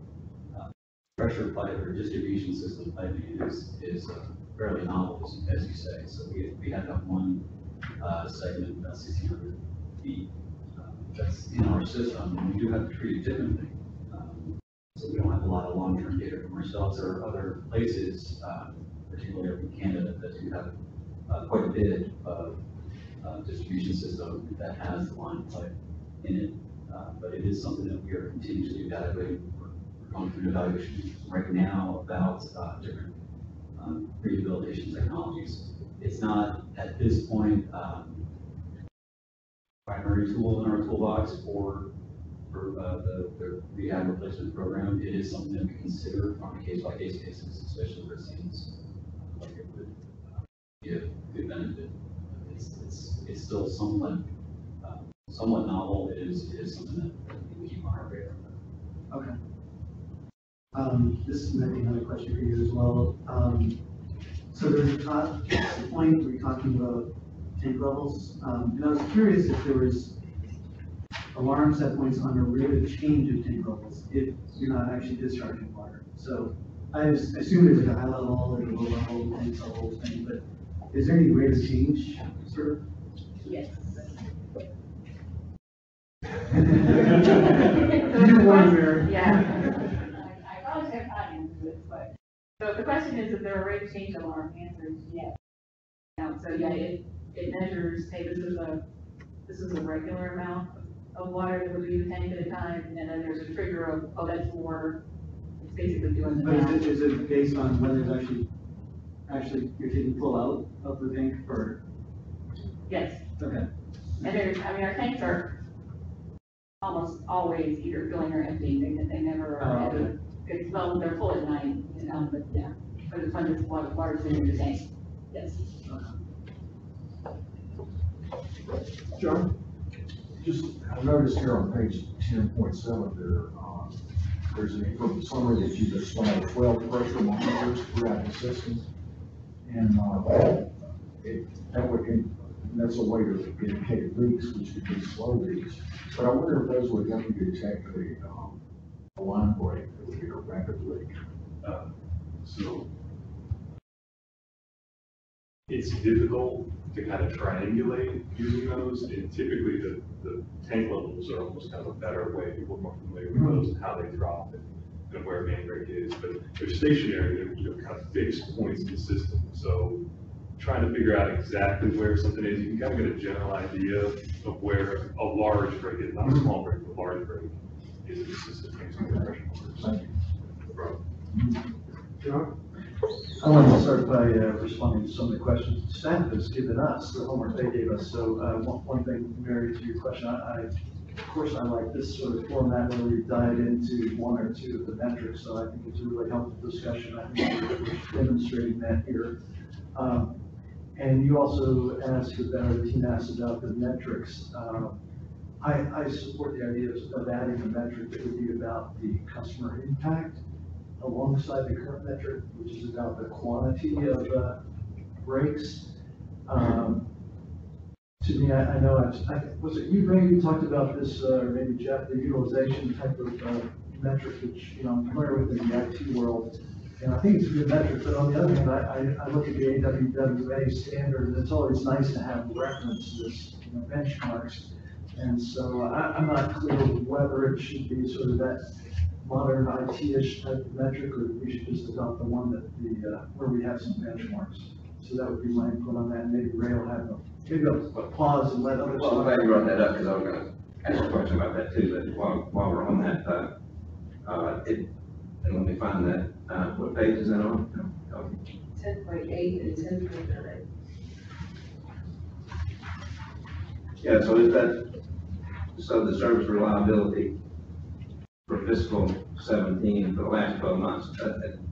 Pressure pipe or distribution system piping is fairly novel, as you say. So we had that one segment, about 1,600 feet. That's in our system, and we do have to treat it differently. So we don't have a lot of long-term data from ourselves. There are other places, particularly up in Canada, that do have quite a bit of distribution system that has the line pipe in it. But it is something that we are continuously evaluating. We're going through an evaluation right now about different rehabilitation technologies. It's not at this point primary tool in our toolbox for the rehab replacement program. It is something that we consider on a case-by-case basis, especially where it seems like it would be a good benefit. It's still somewhat novel. It is something that we keep on our radar. Okay. This might be another question for you as well. So there's a point where you're talking about tank levels, and I was curious if there was alarm set points on a rate of change of tank levels if you're not actually discharging water. So I assume there's like a high level and a low level tank level thing, but is there any rate of change, sort of? Yes. Yeah. I probably have not answered this, but so the question is if there are rate of change alarm. Answer is yes. So yeah, it measures. Hey, this is a regular amount of water that would leave the tank at a time, and then there's a trigger of, oh, that's more. It's basically doing the math. Is it based on when there's actually you're taking full out of the tank, or? Yes. Okay. And there's, I mean, our tanks are almost always either filling or emptying, they never are at a, it's, well, they're full at night, but yeah, but it's when it's largely in the tank, yes. John, just, I noticed here on page 10.7 there, there's an from summary that you've installed 12 pressure monitors throughout the system. And that would, and that's a way to indicate leaks, which could be slow leaks. But I wonder if those would help you detect a line break that would be a rapid leak. So it's difficult to kind of triangulate using those, and typically the tank levels are almost kind of a better way. People are more familiar with those and how they drop and where main break is, but they're stationary, they're kind of fixed points in the system. So trying to figure out exactly where something is, you can kind of get a general idea of where a large break is, not a small break, but a large break is in the system. Thanks for the pressure markers. John? I wanted to start by responding to some of the questions the staff has given us, the homework they gave us. So one thing, Mary, to your question, of course, I like this sort of format where we dive into one or two of the metrics. So I think it's a really helpful discussion. I think we're demonstrating that here. And you also asked about, the team asked about the metrics. I support the idea of adding a metric that would be about the customer impact alongside the current metric, which is about the quantity of breaks. To me, I know, was it you, Ray, who talked about this, or maybe Jeff, the utilization type of metric, which, I'm familiar with in the IT world, and I think it's a good metric, but on the other hand, I look at the AWWA standard, and it's always nice to have references, benchmarks, and so I'm not clear whether it should be sort of that modern IT-ish type of metric, or we should just adopt the one that where we have some benchmarks. So that would be my input on that, and maybe Ray will have maybe I'll pause and let others. Well, I'm glad you brought that up, because I was going to ask a question about that too, but while we're on that, and let me find that, what page is that on? 10.8 and 10.9. Yeah, so the service reliability for fiscal 17 for the last 12 months,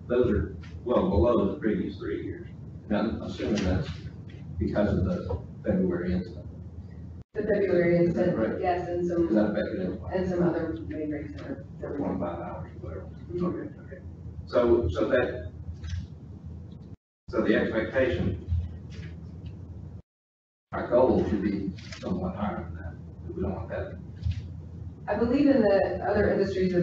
those are well below the previous 3 years. Now, I'm assuming that's because of the February incident. The February incident, Right. yes, and some, Is that affected it? and some other main breaks that are. 25 hours or whatever. Okay. So the expectation, our goal should be somewhat higher than that. We don't want that. I believe in the other industries,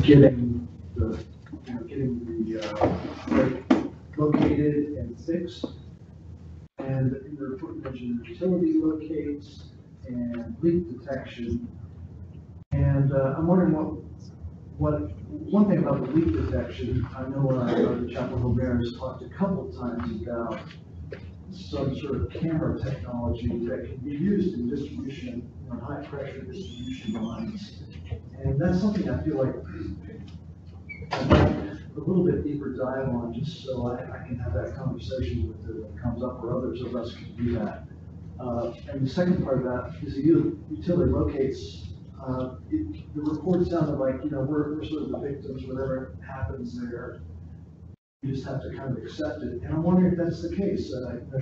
getting the break located and fixed. And in the report mentioned utility locates and leak detection. And I'm wondering one thing about the leak detection, I know the Chapel Hill Mayor has talked a couple of times about some sort of camera technology that can be used in distribution, high pressure distribution lines. And that's something I feel like I'd like a little bit deeper dive on, just so I can have that conversation with it when it comes up, or others of us can do that. And the second part of that is the utility locates. The report sounded like, we're sort of the victims, whatever happens there. We just have to kind of accept it. And I'm wondering if that's the case.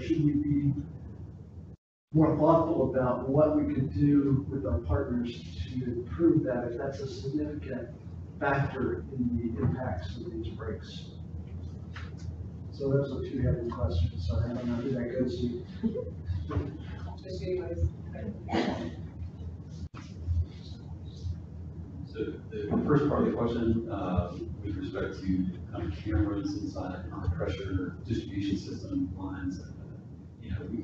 Should we be more thoughtful about what we could do with our partners to improve that, if that's a significant factor in the impacts of these breaks? So those are two heavy questions. So I don't know who that goes to. So the first part of the question, with respect to kind of cameras inside high pressure distribution system lines,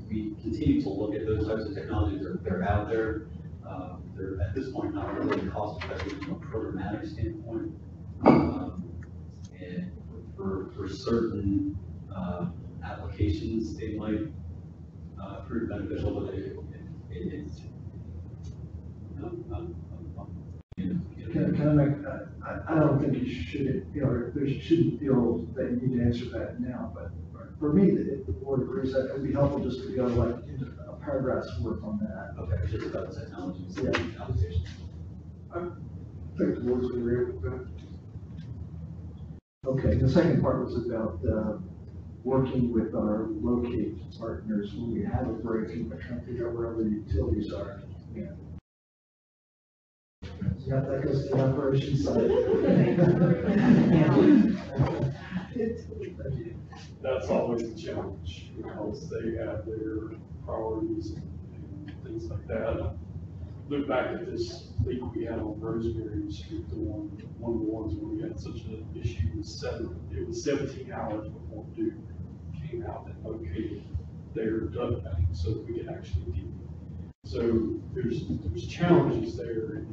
we continue to look at those types of technologies. They're out there. They're at this point not really cost effective from a programmatic standpoint. And for certain applications, they might prove beneficial, but it's Can I make, I don't think you should, there shouldn't feel that you need to answer that now, but for me, if the board agrees, that it'd be helpful just to go like into a paragraph's worth on that. Okay, just about the technologies. Yeah. I think the board's agree with that. Okay, the second part was about working with our locate partners when we have a break and we're trying to figure out where the utilities are. Yeah. Yeah, that goes to the operations side. That's always a challenge, because they have their priorities and things like that. Look back at this leak we had on Rosemary Street, one of the ones where we had such an issue. It was 17 hours before Duke came out and located their duct bank so that we could actually deal with it. So there's challenges there in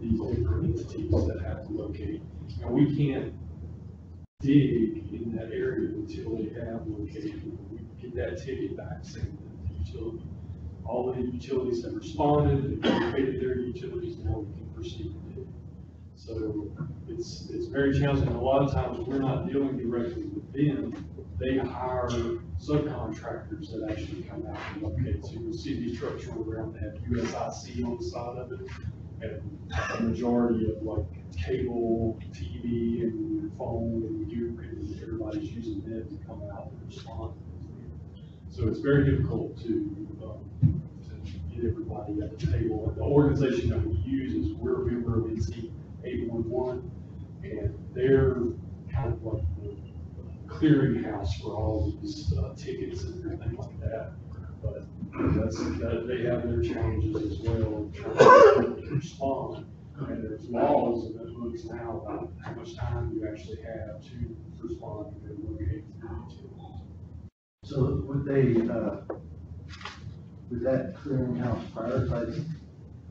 these different entities that have to locate. And we can't dig in that area until they have located. We get that ticket back saying that the utility, all the utilities have responded, they've located their utilities, now we can proceed to dig. So it's very challenging. A lot of times we're not dealing directly with them. They hire subcontractors that actually come out and locate. So you'll see these trucks roll around, they have USIC on the side of it. And the majority of like cable, TV, and phone, and Duke, and everybody's using them to come out and respond. So it's very difficult to get everybody at the table. And the organization that we use is, we're a member of NC 811, and they're kind of like the clearinghouse for all these tickets and everything like that. But they have their challenges as well, trying to respond. And there's laws in the books now about how much time you actually have to respond and locate the utilities. So would that clearinghouse prioritize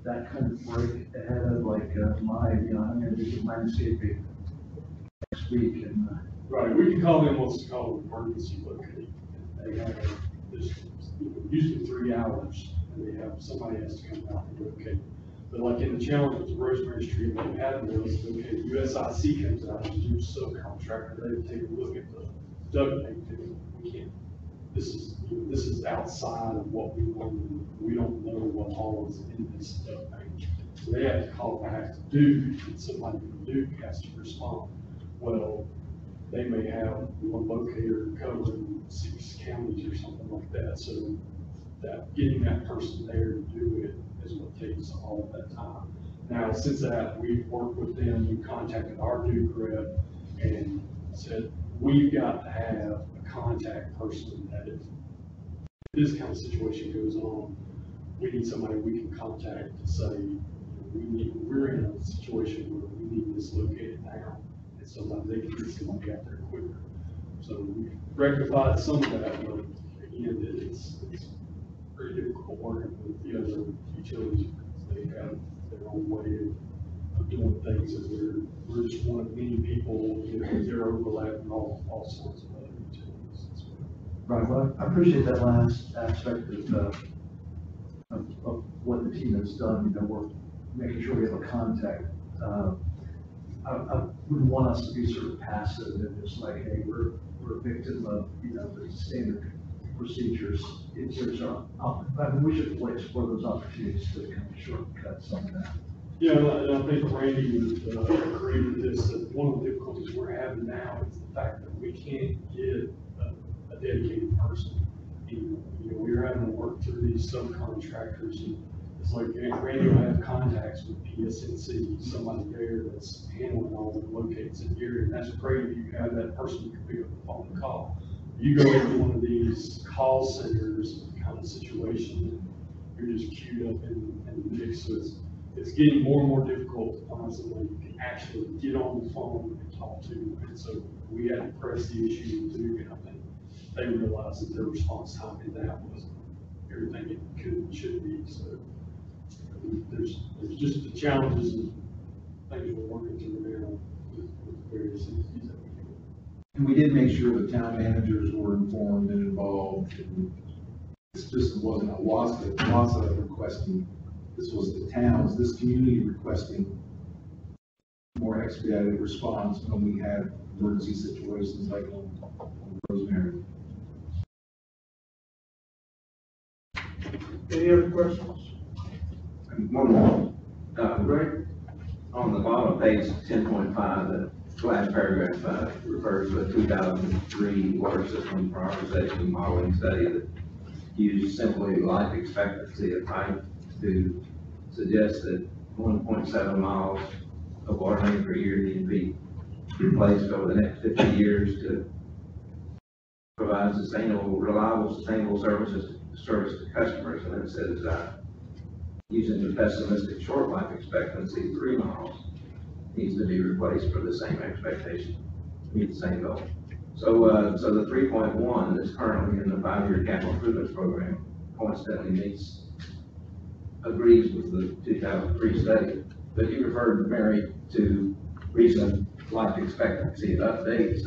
that kind of break ahead of like I'm going to do landscaping next week? And right, we can call them what's called emergency locating. They have usually 3 hours, and they have somebody has to come out and locate. But like in the challenge with Rosemary Street, what happened was, okay, USIC comes out and do subcontractor, they take a look at the duct bank, we can't. This is outside of what we want. We don't know what all is in this duct bank. So they have to call back to Duke, and somebody from Duke has to respond. Well, they may have one locator covering 6 counties or something like that. So that getting that person there to do it is what takes all of that time. Now, since that, we've worked with them, we contacted our Duke rep and said, we've got to have a contact person that if this kind of situation goes on, we need somebody we can contact to say, we're in a situation where we need this located now, and sometimes they can get somebody out there quicker. So we rectified some of that, but again, it's very difficult working with the other utilities, because they have their own way of doing things, and we're just one of many people, they're overlapping all sorts of other utilities as well. Right, well, I appreciate that last aspect of what the team has done. We're making sure we have a contact. I wouldn't want us to be sort of passive and just like, hey, we're a victim of, the standard procedures. We should explore those opportunities to kind of shortcut some of that. Yeah, and I think Randy would agree with this, that one of the difficulties we're having now is the fact that we can't get a dedicated person. We're having to work through these subcontractors, and it's like Randy will have contacts with PSNC, somebody there that's handling all the locates in the area, and that's great if you have that person who can pick up the phone and call. You go into one of these call centers kind of situation, and you're just queued up in the mix, so it's getting more and more difficult to find somebody you can actually get on the phone and talk to. And so we had to press the issue too, and I think they realized that their response time to that wasn't everything it could and should be. So there's just the challenges and things we're working through now with various entities that we do. And we did make sure the town managers were informed and involved. And this just wasn't a OWASA requesting. This was the towns, this community requesting more expedited response when we had emergency situations like on Rosemary. Any other questions? And one more. Right? On the bottom of page 10.5, the last paragraph refers to a 2003 water system prioritization modeling study that used simply life expectancy of pipe to suggest that 1.7 miles of water main per year can be replaced over the next 50 years to provide reliable, sustainable service to customers. And it says, using the pessimistic short life expectancy, 3 miles needs to be replaced for the same expectation, to meet the same goal. So the 3.1 that's currently in the 5-year capital improvements program coincidentally agrees with the 2003 study. But you referred, Mary, to recent life expectancy updates.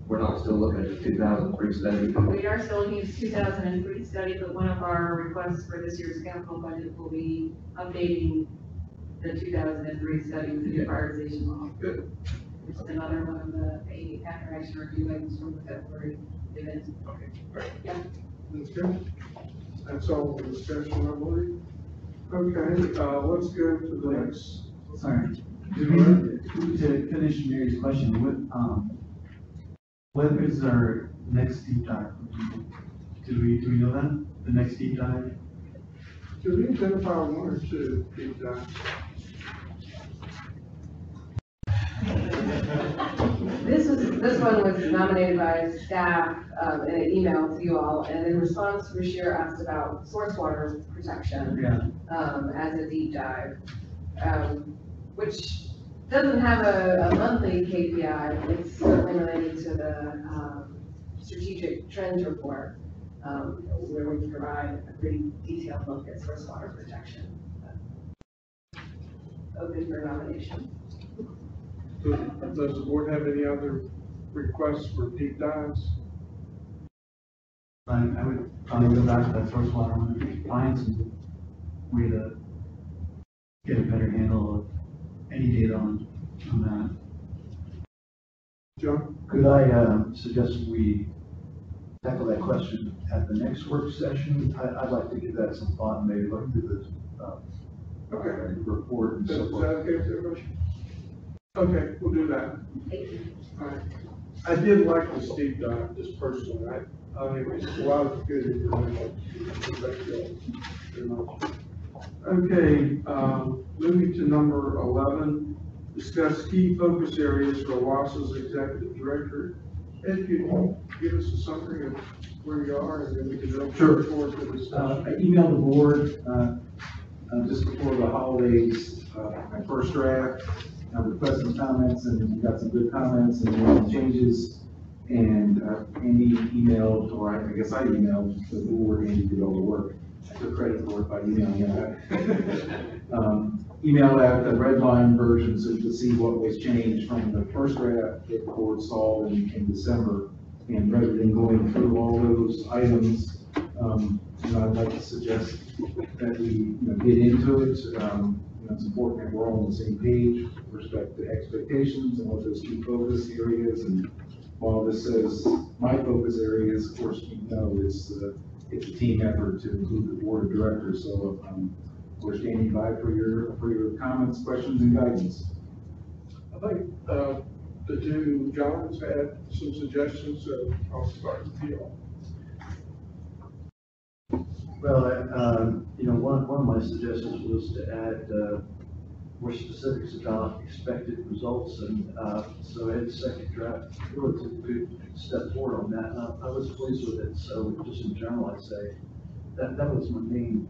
We're not still looking at the 2003 study. We are still looking at the 2003 study, but one of our requests for this year's capital budget will be updating the 2003 study with the new prioritization model. Good. It's another one of the after action review items from the February event. Okay, great. Yeah. Okay. That's all the discussion, I believe. Okay, let's go to the next. Sorry. To finish Mary's question, what is our next deep dive? Do we know that? The next deep dive? Do we identify one or two deep dives? This one was nominated by staff in an email to you all, and in response, Bashir asked about source water protection as a deep dive, which doesn't have a monthly KPI. It's certainly related to the strategic trends report, where we provide a pretty detailed look at source water protection. Open for nomination. Does the board have any other requests for deep dives? I would probably go back to that source water one, find some way to get a better handle of any data on that. John? Could I suggest we tackle that question at the next work session? I'd like to give that some thought and maybe look through the report and so Is that forth. okay with everybody? Okay, we'll do that. Thank you. All right. I did like this deep dive, just personally. I think it's a lot of good information. Thank you all very much. Okay, moving to number 11, discuss key focus areas for OWASA's executive director. Ed, could you give us a summary of where you are, and then we can go forward to discussion? I emailed the board just before the holidays, my first draft, requesting comments, and we got some good comments and some changes. And Andy emailed, or I guess I emailed the board, Andy did all the work. I took credit for it by emailing that. Email out the red line version so you can see what was changed from the first draft that the board saw in December. And rather than going through all those items, I'd like to suggest that we get into it. It's important that we're all on the same page with respect to expectations and what those key focus areas. And while this says my focus areas, of course, it's a team effort to include the board of directors. So we're standing by for your comments, questions, and guidance. I think the two Johns had some suggestions, so I'll start with you. Well, one of my suggestions was to add more specifics about expected results, and so Ed's second draft really took a good step forward on that, and I was pleased with it. So just in general, I'd say that was my main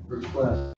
request.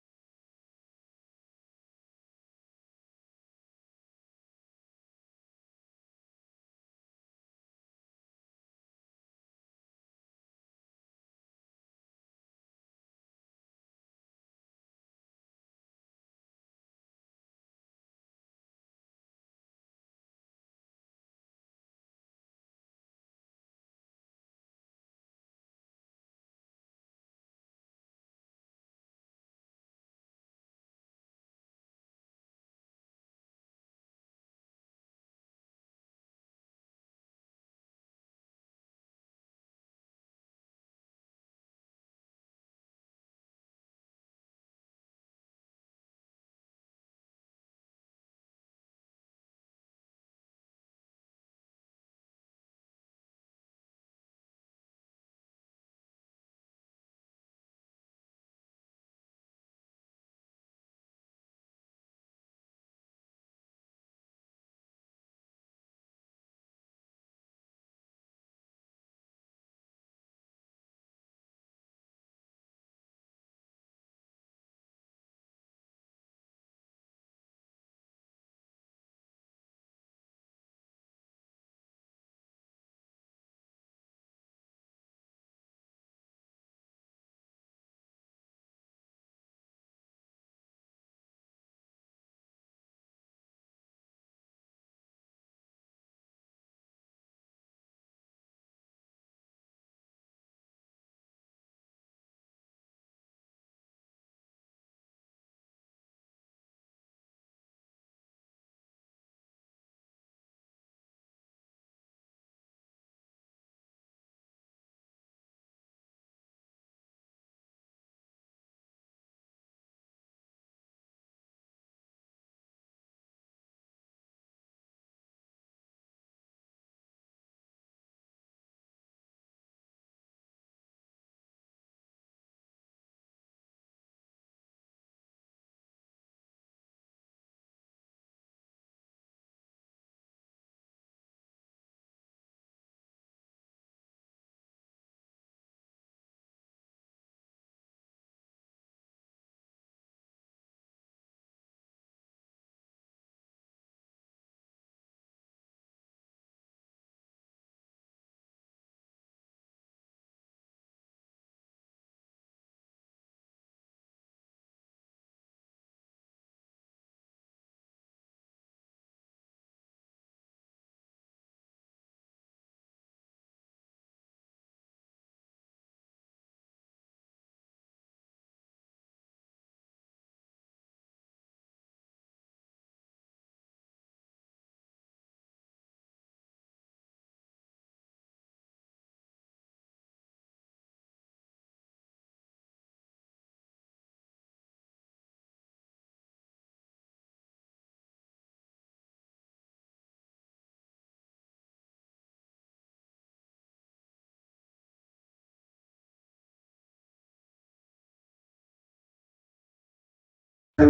How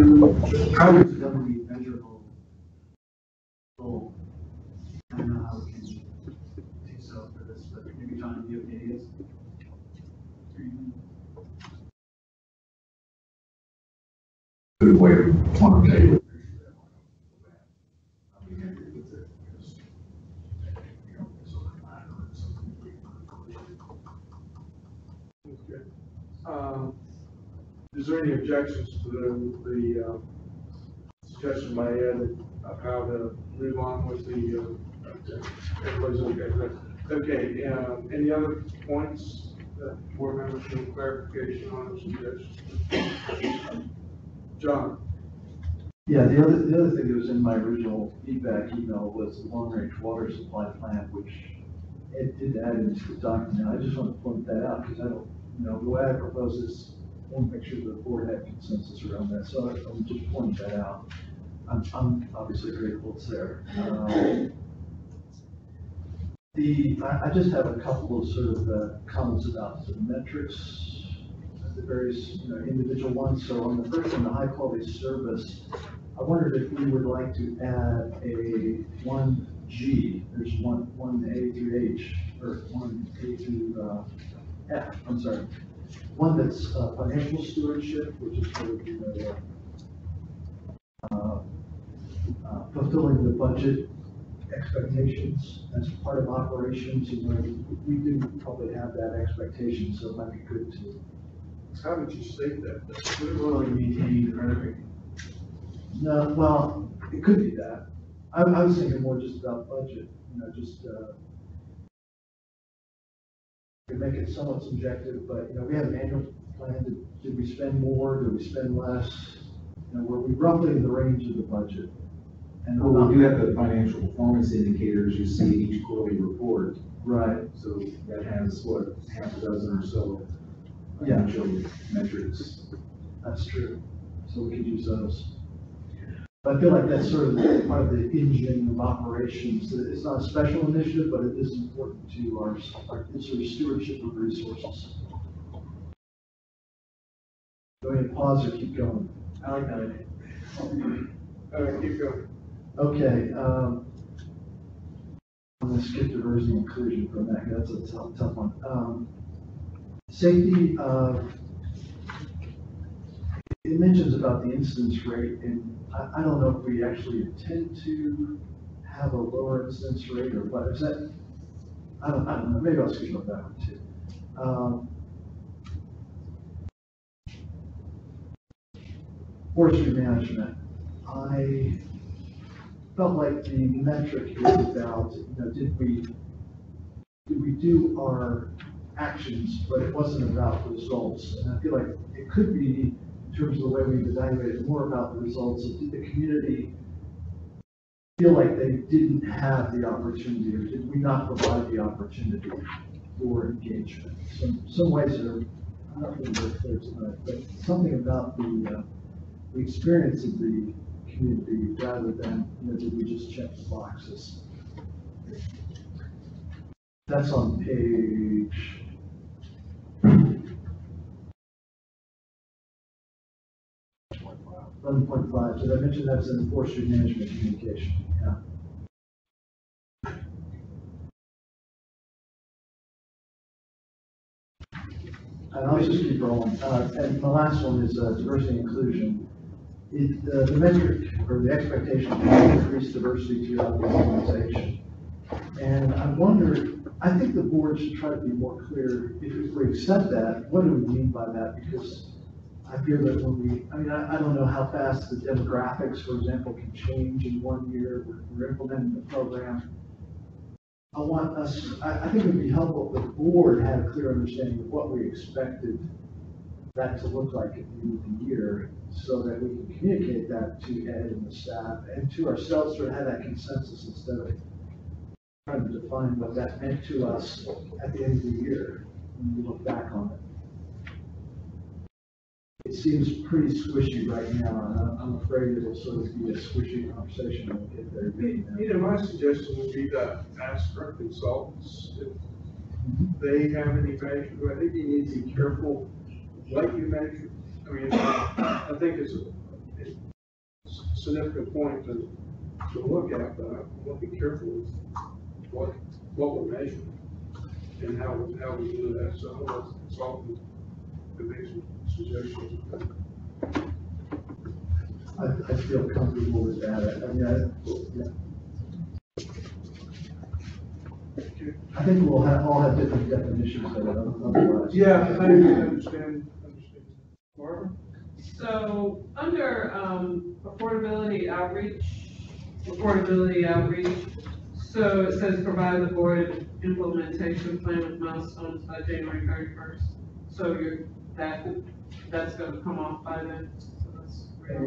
is it going to be measurable? I don't know how we can do so for this, but maybe John, do you have any ideas? good way to quantitate it. I'll be happy with it because, you know, it's a reminder of something we Is there any objections to the suggestion by Ed of how to move on with the, everybody's okay with that? Okay, any other points that board members need clarification on or suggestions? John? Yeah, the other thing that was in my original feedback email was the long-range water supply plan, which it did add into the document. I just want to point that out because I don't, you know, the way I propose this, I want to make sure the board had consensus around that. So I'm just pointing that out. I'm obviously grateful it's there. I just have a couple of sort of comments about the metrics, the various, you know, individual ones. So on the first one, the high quality service, I wondered if we would like to add a 1G, there's one A through H, or one A through F, I'm sorry. One that's financial stewardship, which is sort of, you know, fulfilling the budget expectations as part of operations. You know, we do probably have that expectation, so it might be good to. How would you state that? Literally maintaining the revenue. No, well, it could be that. I was thinking more just about budget, you know, just, to make it somewhat subjective, but, you know, we have an annual plan. Did we spend more? Did we spend less? You know, were we roughly in the range of the budget? And well, we do have the financial performance indicators you see in each quarterly report. Right. So that has, what, half a dozen or so Yeah. financial metrics. That's true. So we could use those. But I feel like that's sort of part of the engine of operations. It's not a special initiative, but it is important to our sort of stewardship of resources. Go ahead, pause or keep going. I like that idea. All right, keep going. Okay, I'm gonna skip diversity and inclusion for a minute. That's a tough one. Safety, it mentions about the incidence rate, and I don't know if we actually intend to have a lower incidence rate or what. Is that, I don't know, maybe I'll skip on that one too. Forestry management, I felt like the metric is about, you know, did we do our actions, but it wasn't about results. And I feel like it could be, in terms of the way we've evaluated, more about the results of, did the community feel like they didn't have the opportunity, or did we not provide the opportunity for engagement? Some ways are, I'm not really very clear tonight, but something about the experience of the community rather than, you know, did we just check the boxes? That's on page 11.5. Did I mention that's an forestry management communication? Yeah. And I'll just keep rolling. And the last one is diversity and inclusion. The metric or the expectation is increase diversity throughout the organization. And I wonder, I think the board should try to be more clear. If we accept that, what do we mean by that? Because I fear that when I don't know how fast the demographics, for example, can change in 1 year. We're implementing the program. I think it would be helpful if the board had a clear understanding of what we expected that to look like at the end of the year, so that we can communicate that to Ed and the staff and to ourselves, sort of have that consensus instead of trying to define what that meant to us at the end of the year when we look back on it. It seems pretty squishy right now, and I'm afraid it'll sort of be a squishy conversation when we get there. You know, my suggestion would be to ask our consultants if they have any measures. I think you need to be careful what you measure. I mean, I think it's a significant point to look at, but I want to be careful with what we're measuring and how we do that. So I'll let the consultant to make some suggestions. I feel comfortable with that. I mean, I think we'll all have different definitions of it otherwise. Yeah, I understand. Barbara? So under affordability outreach, so it says provide the board implementation plan with milestones by January 31st. So that's gonna come off by then. So that's great.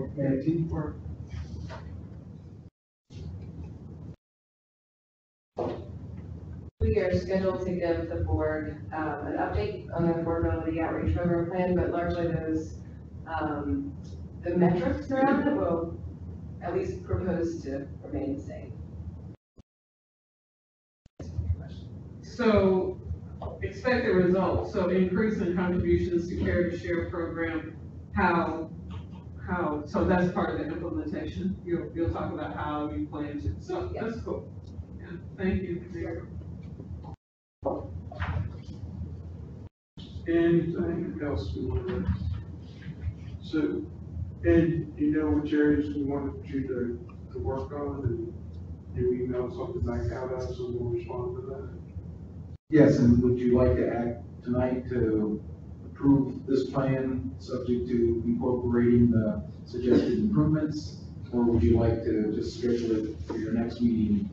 We are scheduled to give the board an update on the affordability outreach program plan, but largely those, the metrics around it will at least propose to remain the same. So expected results, so increase in contributions to care to share program, how, so that's part of the implementation. You'll talk about how you plan to, so that's cool. Yeah, thank you. Anything else we want to? So, and you know which areas we wanted you to work on, and you email something back out at us, and we'll respond to that. Yes, and would you like to act tonight to approve this plan, subject to incorporating the suggested improvements? Or would you like to just schedule it for your next meeting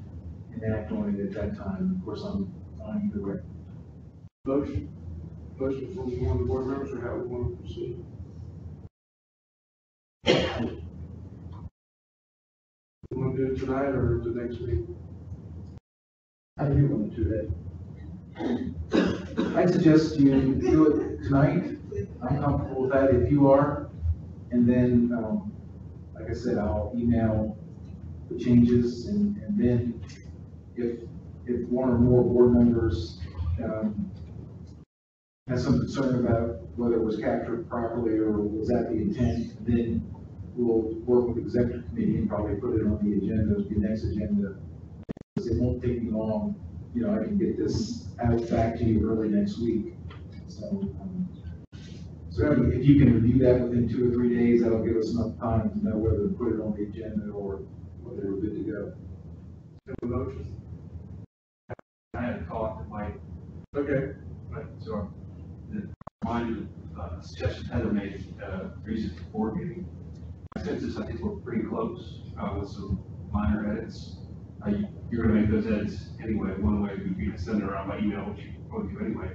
and act on it at that time? Of course, I'm on either way. Motion from one of the board members, or how we want to proceed? You want to do it tonight or the next meeting? How do you want to do that? I suggest you do it tonight. I'm comfortable with that if you are. And then, like I said, I'll email the changes, and then if one or more board members has some concern about whether it was captured properly or was that the intent, then we'll work with the executive committee and probably put it on the agenda, the next agenda. It won't take me long. You know, I can get this out back to you early next week. So if you can review that within 2 or 3 days, that'll give us enough time to know whether to put it on the agenda or whether we're good to go. Have a motion? I had a call that might. Okay. But so, reminded of suggestions Heather made at a recent board meeting. My sense is I think we're pretty close with some minor edits. You're going to make those edits anyway. One way would be to send it around by email, which you probably do anyway.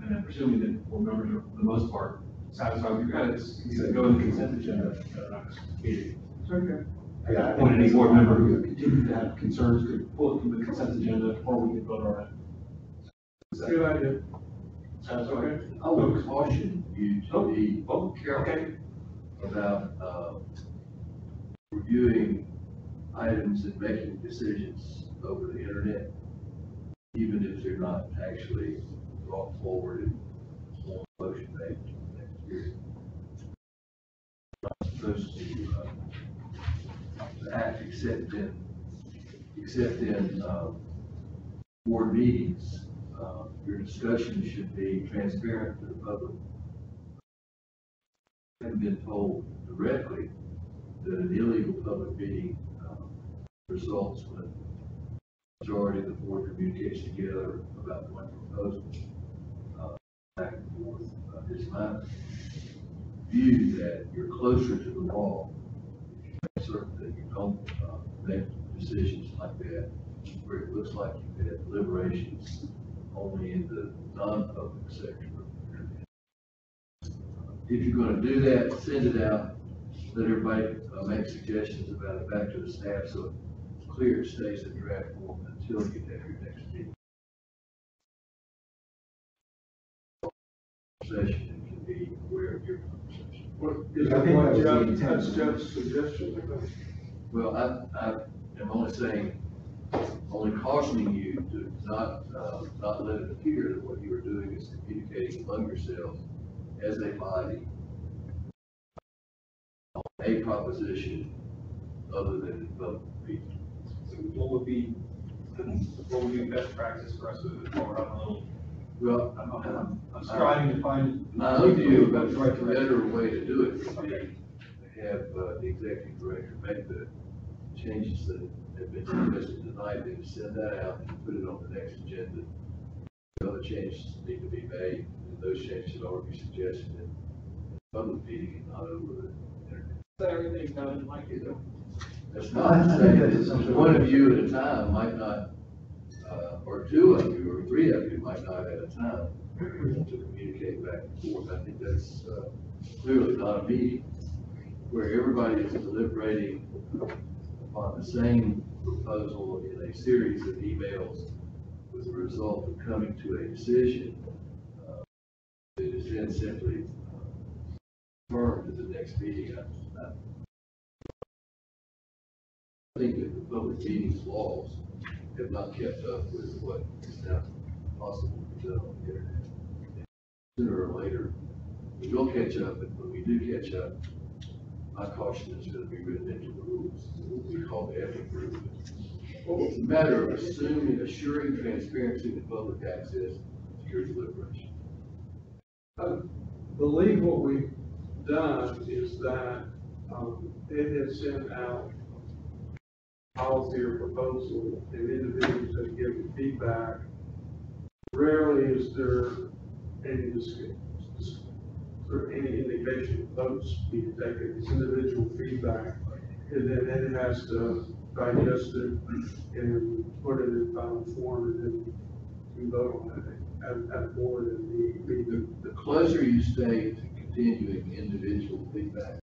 And then presuming that board members are, for the most part, satisfied with your edits, you can go in the consent agenda at the next meeting. Okay. Yeah, I think any board member who continues to have concerns could pull it from the consent agenda, or we could vote on it. Good idea. Sounds okay. I would caution you to be okay. about reviewing items and making decisions over the internet, even if they're not actually brought forward in one motion made next year. You're not supposed to act except in board meetings. Your discussion should be transparent to the public. I haven't been told directly that an illegal public meeting results when the majority of the board communicates together about one proposal back and forth. It's my view that you're closer to the law if you make certain that you don't make decisions like that, where it looks like you've had deliberations only in the non-public sector. If you're going to do that, send it out. Let everybody make suggestions about it back to the staff so it's clear it stays in draft form until you have your next meeting. Session and can be aware of your conversation. What is that what that's Jeff's suggestion? Well, I am only saying, only cautioning you to not let it appear that what you are doing is communicating among yourselves as a body on a proposition other than in public meeting. So what would be best practice for us to move forward on a little? Well, I'm striving to find my own view about the better way to do it would be have the executive director make the changes that have been suggested tonight, then send that out and put it on the next agenda. The other changes need to be made, and those changes should already be suggested in the public meeting and not over the internet. So everything's done like you do. That's not to say that one of you at a time might not, or two of you, or three of you might not at a time to communicate back and forth. I think that's clearly not a meeting where everybody is deliberating upon the same proposal in a series of emails with the result of coming to a decision that is then simply confirmed at the next meeting. I think that the public meetings laws have not kept up with what is now possible to do on the internet. Sooner or later, we will catch up, and when we do catch up, my caution is going to be written into the rules. It will be called the ethics rule. It's a matter of assuring transparency and public access to your deliberation. I believe what we've done is that it has sent out policy or proposal, and individuals have given feedback. Rarely is there any any indication of votes being taken. It's individual feedback, and then it has to digest it and put it in final form, and then we vote on it at board and the closer you stay to continuing individual feedback,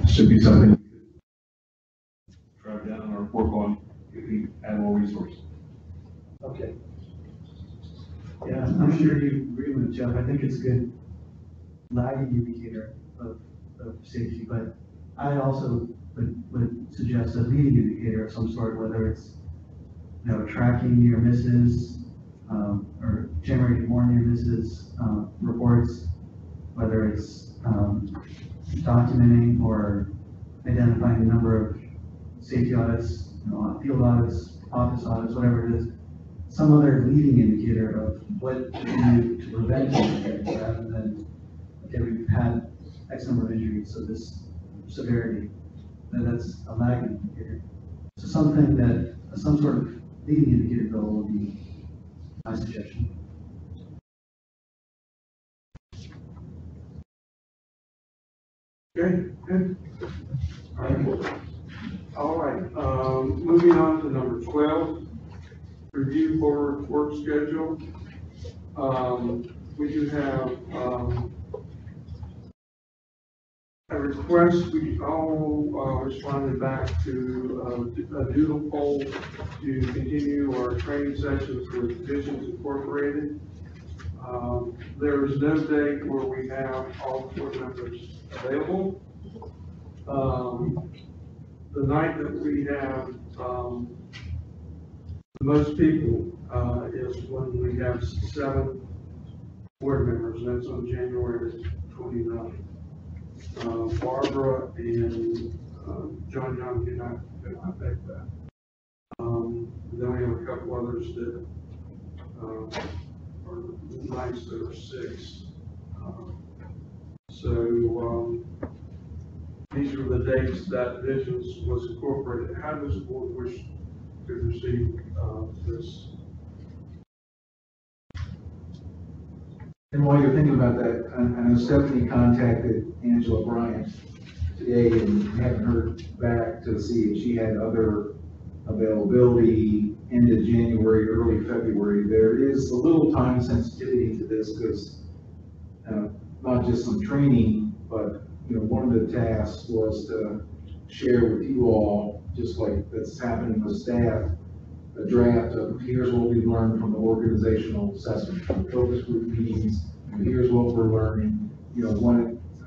should be something we could drive down on our report on if we add more resources. Okay. Yeah, I'm sure you agree with Jeff. I think it's a good lagging indicator of safety, but I also would suggest a leading indicator of some sort, whether it's, tracking near misses, or generating more near misses, reports, whether it's, documenting or identifying the number of safety audits, field audits, office audits, whatever it is, some other leading indicator of what to do to prevent injuries rather than, okay, we've had X number of injuries, so this severity, that's a lagging indicator. So something that, some sort of leading indicator goal would be my suggestion. Okay, good. All right, moving on to number 12, review board work schedule. We do have, a request. We all responded back to a doodle poll to continue our training sessions with Visions Incorporated. There is no date where we have all board members available. The night that we have the most people is when we have 7 board members, and that's on January 29th. Barbara and John Young did not make that. Then we have a couple others that are nights that are 6. So these are the dates that visions was incorporated. How does the board wish to receive, this? And while you're thinking about that, I know Stephanie contacted Angela Bryant today and haven't heard back to see if she had other availability end of January, early February. There is a little time sensitivity to this because not just some training, but one of the tasks was to share with you all, just like that's happening with staff, a draft of here's what we've learned from the organizational assessment, from focus group meetings, and here's what we're learning. I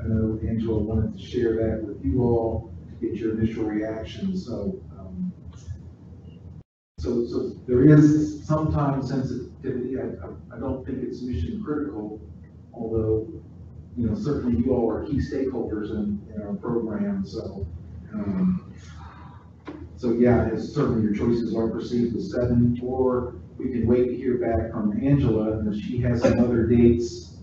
know Angela wanted to share that with you all to get your initial reaction. So there is sometimes sensitivity. I don't think it's mission critical, although certainly you all are key stakeholders in our program. So yeah, it's certainly your choices are proceed with 7, or we can wait to hear back from Angela, and if she has some other dates,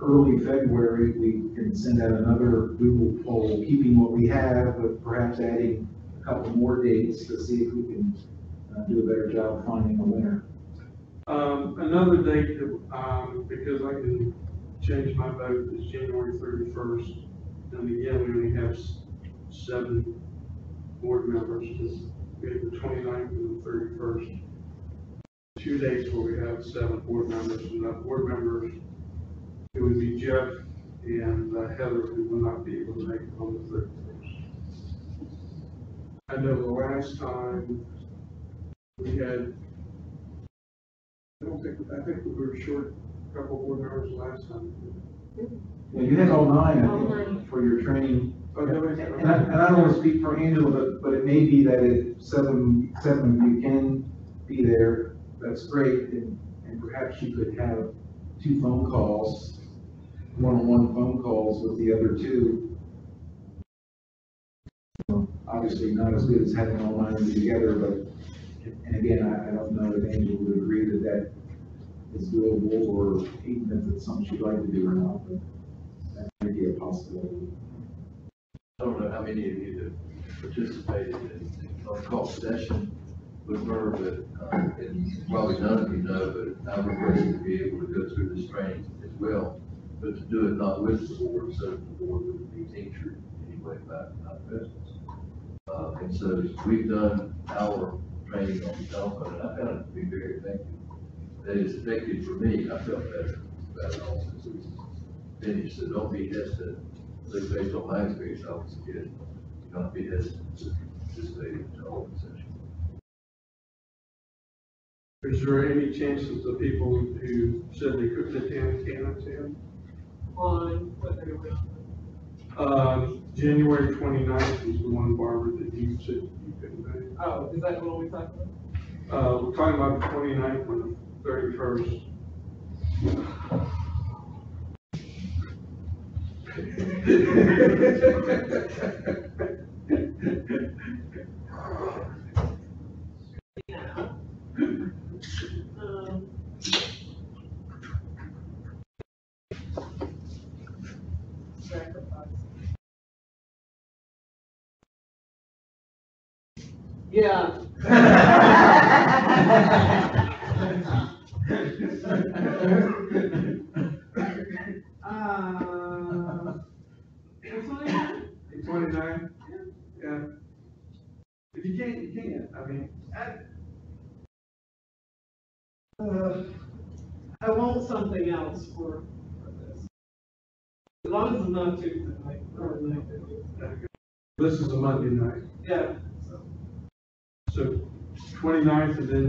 early February, we can send out another Google poll, keeping what we have, but perhaps adding a couple more dates to see if we can do a better job finding a winner. Another date that, because I can change my vote, is January 31st. And again, we only have 7 board members. We have the 29th and the 31st. 2 dates where we have 7 board members, and that board members, it would be Jeff and Heather, who will not be able to make it on the 31st. I know the last time we had, I think we were short a couple board members last time. Yeah, you had all 9, I think, for your training. And I don't want to speak for Angela, but it may be that if 7 of you can be there, that's great, and perhaps you could have 2 phone calls, one-on-one phone calls with the other 2. Obviously not as good as having all 9 of you together, but, and again, I don't know if Angela would agree that is doable, or even if it's something she'd like to do or not, but that may be a possibility. I don't know how many of you have participated in a call session with her, but and probably none of you know, but I would request to be able to go through this training as well, but to do it not with the board, so that the board would be teacher anyway by presence. And so we've done our training on the telephone, and I found it to be very effective. That is effective for me. I felt better about it all since we finished. So don't be hesitant. At least based on my experience, I was a kid. Don't be hesitant to participate in the telephone session. Is there any chances of people who said they couldn't attend can attend? On what they were. January 29th is the one, Barbara, that you said you couldn't make. Oh, is that what we're talking about? We're talking about the 29th and the 31st. Yeah. The 29th? Yeah. If you can't, you can't. I mean, I want something else for this. As long as it's not Tuesday night or night. this is a Monday night. Yeah. So 29th, and then,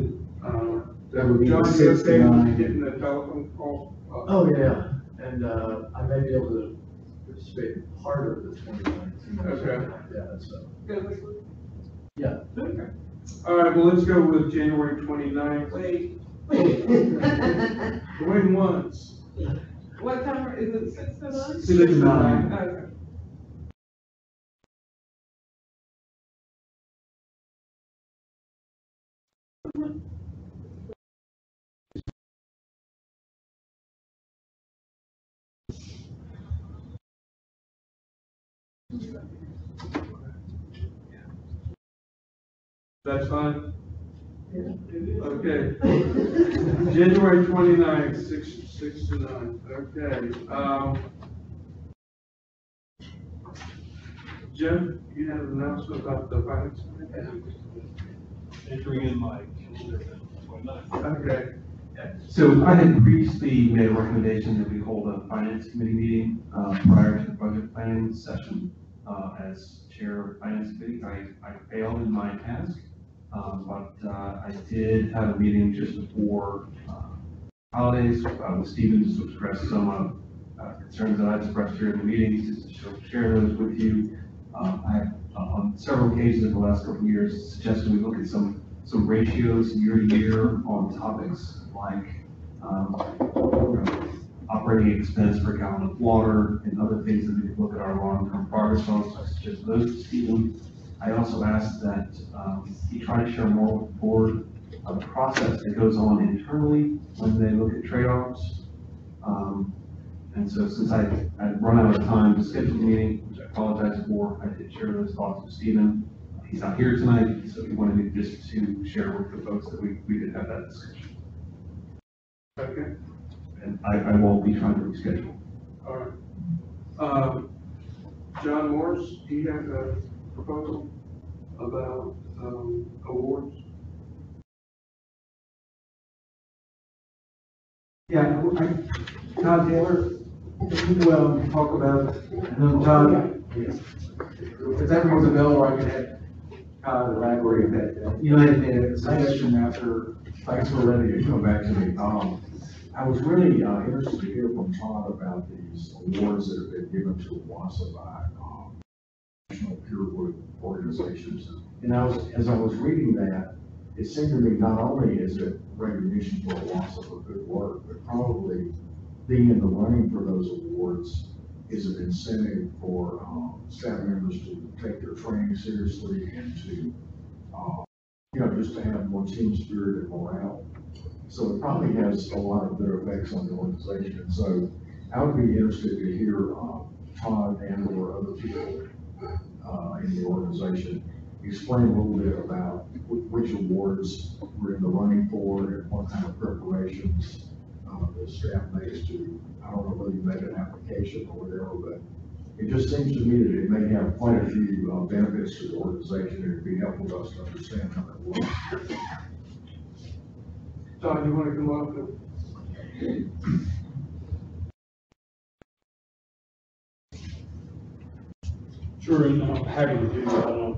That would be John, the you 6th okay to with 9. getting the telephone call? Oh, yeah, and I may be able to participate in part of the 29th. Okay. Yeah, that's, Good. yeah. Okay. All right, well, let's go with January 29th. Wait. Going once. What time is it? 6 to 9? 6 to 9. Okay. That's fine? Okay. January 29th, 6 to 9, okay. Jim, you had an announcement about the finance committee? Entering in my Okay. So I had previously made a recommendation that we hold a finance committee meeting prior to the budget planning session. As chair of finance committee, I failed in my task, but I did have a meeting just before holidays with Stephen to express some concerns that I expressed here in the meeting, just to share those with you. I on several occasions in the last couple of years suggested we look at some ratios year to year on topics like operating expense per gallon of water and other things that we could look at our long-term progress on. So I suggest those to Stephen. I also asked that he try to share more with the board of the process that goes on internally when they look at trade-offs. And so since I'd run out of time to schedule the meeting, which I apologize for, I did share those thoughts with Stephen. He's not here tonight, so he wanted me just to share with the folks that we did have that discussion. Okay. And I won't be trying to reschedule. All right. John Morris, he had a proposal about awards. Yeah, Todd Taylor, you talk about, Todd, if that rings a bell, or I could have Todd elaborate that. You had a suggestion after, thanks for letting it come back to me. I was really interested to hear from Todd about these awards that have been given to OWASA by national peer group organizations. And as I was reading that, it seemed to me not only is it recognition for OWASA for good work, but probably being in the running for those awards is an incentive for staff members to take their training seriously and to, just to have more team spirit and morale. So it probably has a lot of good effects on the organization. And so I would be interested to hear Todd and or other people in the organization explain a little bit about which awards we're in the running for and what kind of preparations the staff makes to, I don't know whether you make an application or whatever, but it just seems to me that it may have quite a few benefits to the organization and it'd be helpful to us to understand how that works. Todd, you want to come up? Sure, and I'm happy to do that. I don't,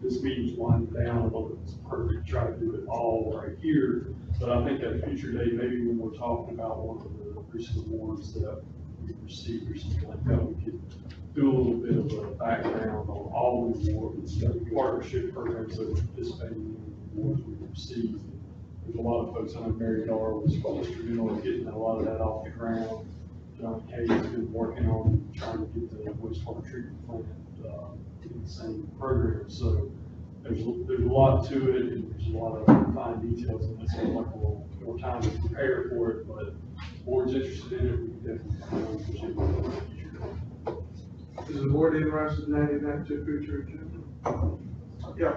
this meeting's winding down, although it's perfect to try to do it all right here. But I think at a future date, maybe when we're talking about one of the recent awards that we received or something like that, we could do a little bit of a background on all the awards, the partnership programs that we're participating in, the awards we've received. There's a lot of folks, I know Mary Dar was instrumental in getting a lot of that off the ground. John Kay has been working on trying to get the wastewater treatment plant in the same program. So there's a lot to it, and there's a lot of fine details, and it's going to take a little more time to prepare for it. But if the board's interested in it, we can definitely pursue it in the future. Is the board interested in adding that to future agenda? Yeah.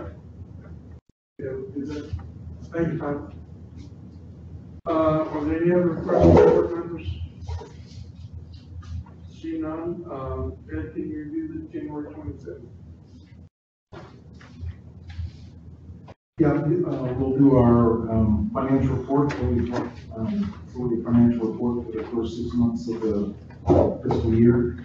Yeah, we'll do that. Thank you, Tom. Are there any other questions, board members? See none. Ed, can you review the January 27th? Yeah, we'll do our financial report, for the financial report for the first 6 months of the fiscal year.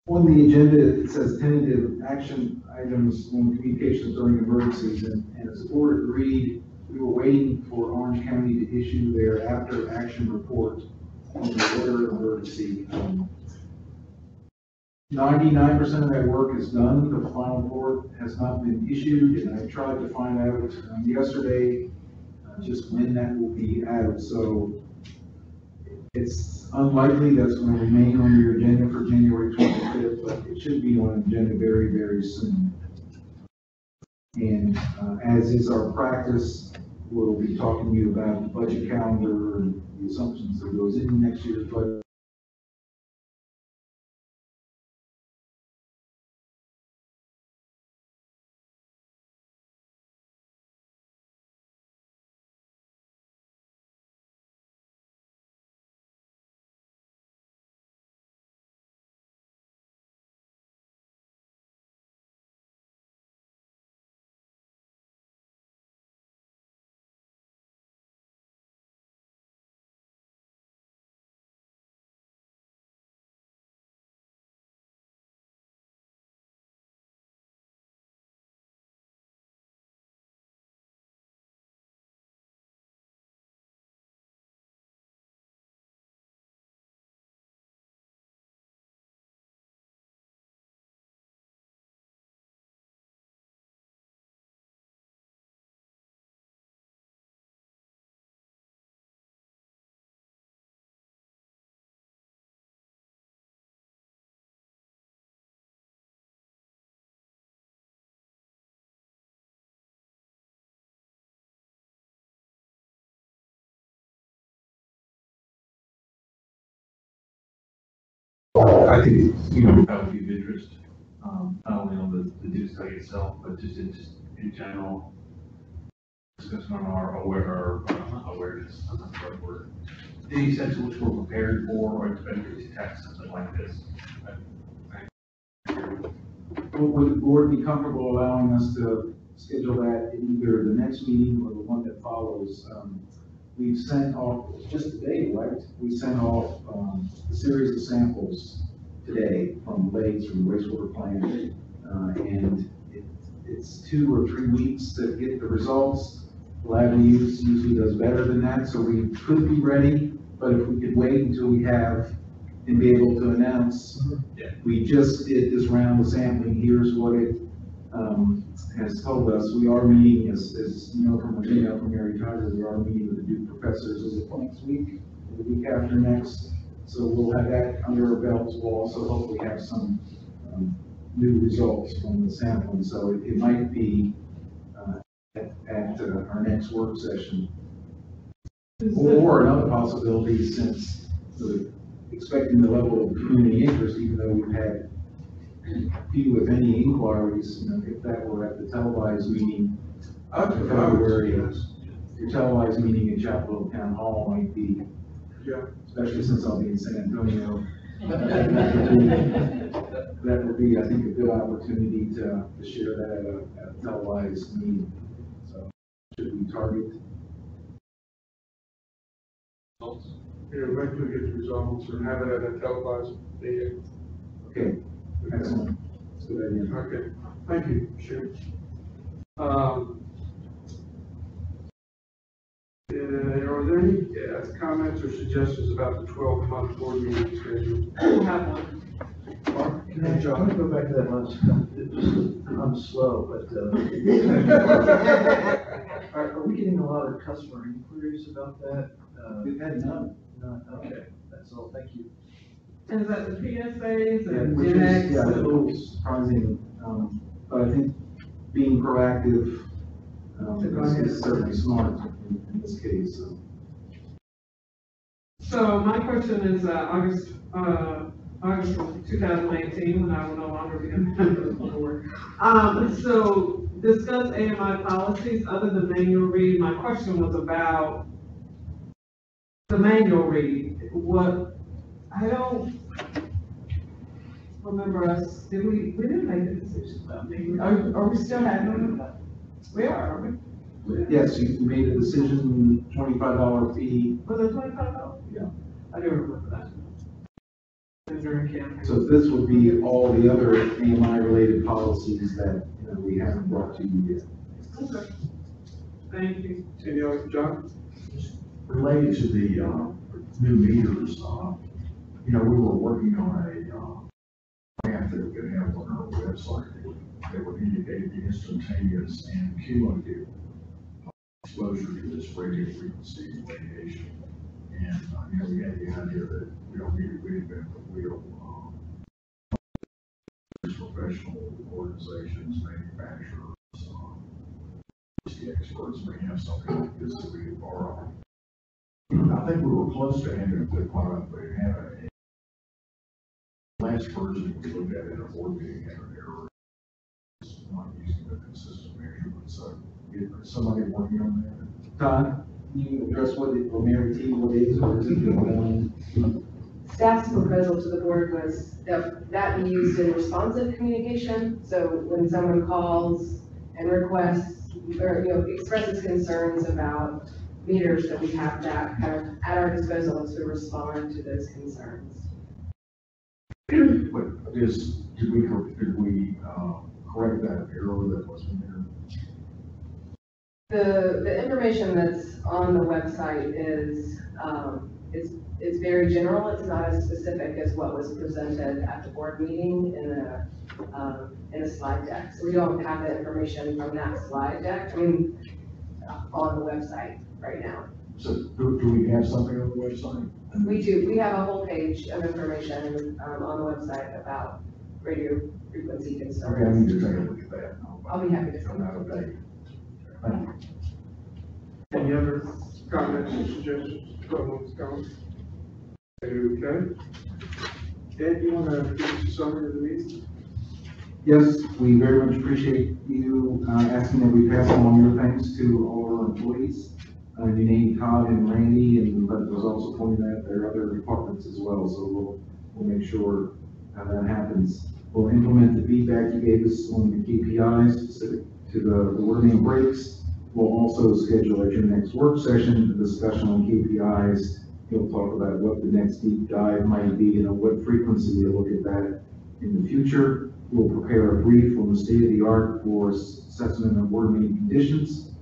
On the agenda, it says tentative action items on communications during emergencies, and as the board agreed, we were waiting for Orange County to issue their after action report on the water emergency. 99% of that work is done. The final report has not been issued, and I tried to find out yesterday just when that will be out. So it's unlikely that's going to remain on your agenda for January 25th, but it should be on agenda very, very soon. And as is our practice, we'll be talking to you about the budget calendar and the assumptions that goes into next year's budget. I think, that would be of interest, not only on the due study itself, but just in general, discussing on our awareness, I'm not sure what word. The sense in which we're prepared for or expected to tackle something like this. Would the board be comfortable allowing us to schedule that in either the next meeting or the one that follows? We've sent off, just today, right? We sent off a series of samples today from lakes, from the wastewater plant, and it's 2 or 3 weeks to get the results. Lab use usually does better than that, so we could be ready, but if we could wait until we have and be able to announce, we just did this round of sampling, here's what it has told us. We are meeting, as you know from the email from Mary Tyler, we are meeting with the Duke professors, is it next week, or the week after next? So we'll have that under our belts. We'll also hopefully have some new results from the sampling, so it might be at our next work session. Or another possibility, since expecting the level of community interest, even though we've had few, if any, inquiries, if that were at the televised meeting in February, your televised meeting in Chapel Hill Town Hall might be, especially since I'll be in San Antonio. That would be, I think, a good opportunity to share that at a televised meeting. So, should we target? Yeah, wait till we get the results and have it at a televised meeting. Okay, excellent. That's a good idea. Okay, thank you, sure. Are there any comments or suggestions about the 12-month board meeting schedule? I have one. Can I go back to that last comment? I'm slow, but, are we getting a lot of customer inquiries about that? We've had none. Okay, that's all, thank you. And is that the PSAs and Which Gen is, X? a little surprising, but I think being proactive, is certainly smart in this case, so. So my question is, August of 2018, when I will no longer be a member of the board. So discuss AMI policies other than manual read. My question was about the manual read. I don't remember us, we didn't make a decision about manual. Are we still having that? We are, aren't we? Yes, you made a decision, $25 fee. Was it $25? Yeah. I do remember that. So this would be all the other AMI related policies that, we haven't brought to you yet. Okay. Thank you. Any other, John? Related to the new meters, we were working on a grant that we could have on our website that would indicate the instantaneous and cumulative exposure to this radio frequency radiation. And, we had the idea that we don't need to reinvent the wheel. Professional organizations, manufacturers, the experts may have something like this that we could borrow. I think we were close to having a good product, but it had a last version we looked at in a board meeting had an error. It's not using a consistent measurement. So, is somebody working on that? Todd, can you address what Mary T, what is, or is it? Staff's proposal to the board was that be used in responsive communication. So when someone calls and requests or, expresses concerns about meters, that we have that kind of at our disposal to respond to those concerns. But did we correct that error that was in there? The information that's on the website is very general. It's not as specific as what was presented at the board meeting in a slide deck. So we don't have the information from that slide deck, on the website right now. So do we have something on the website? We do. We have a whole page of information on the website about radio frequency concerns. Okay, I need to take a look at that. I'll be happy to Come out of date. Thank you. Any other comments or suggestions? Comments? Okay. Ed, you want to give us a summary of the meeting? Yes, we very much appreciate you asking that we pass along your thanks to all our employees. You named Todd and Randy, and but was also pointing at their other departments as well, so we'll make sure that happens. We'll implement the feedback you gave us on the KPIs specific to the water main breaks. We'll also schedule at your next work session a discussion on KPIs. He'll talk about what the next deep dive might be and what frequency we'll look at that in the future. We'll prepare a brief on the state of the art for assessment of water main conditions.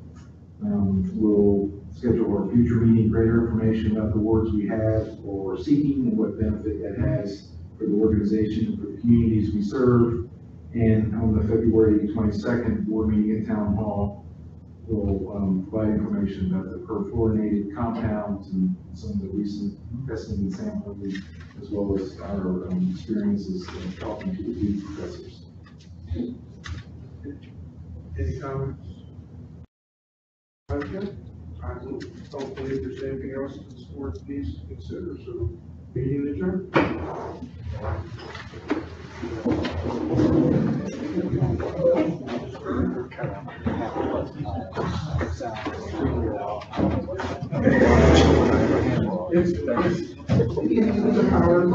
We'll schedule our future meeting, greater information about the wards we have or seeking and what benefit that has for the organization and for the communities we serve. And on the February 22nd board meeting at Town Hall, we'll provide information about the perfluorinated compounds and some of the recent testing and sampling, as well as our experiences talking to the lead professors. Any comments? Okay. I don't believe there's anything else that this board needs to consider, so meeting adjourned. It's the power of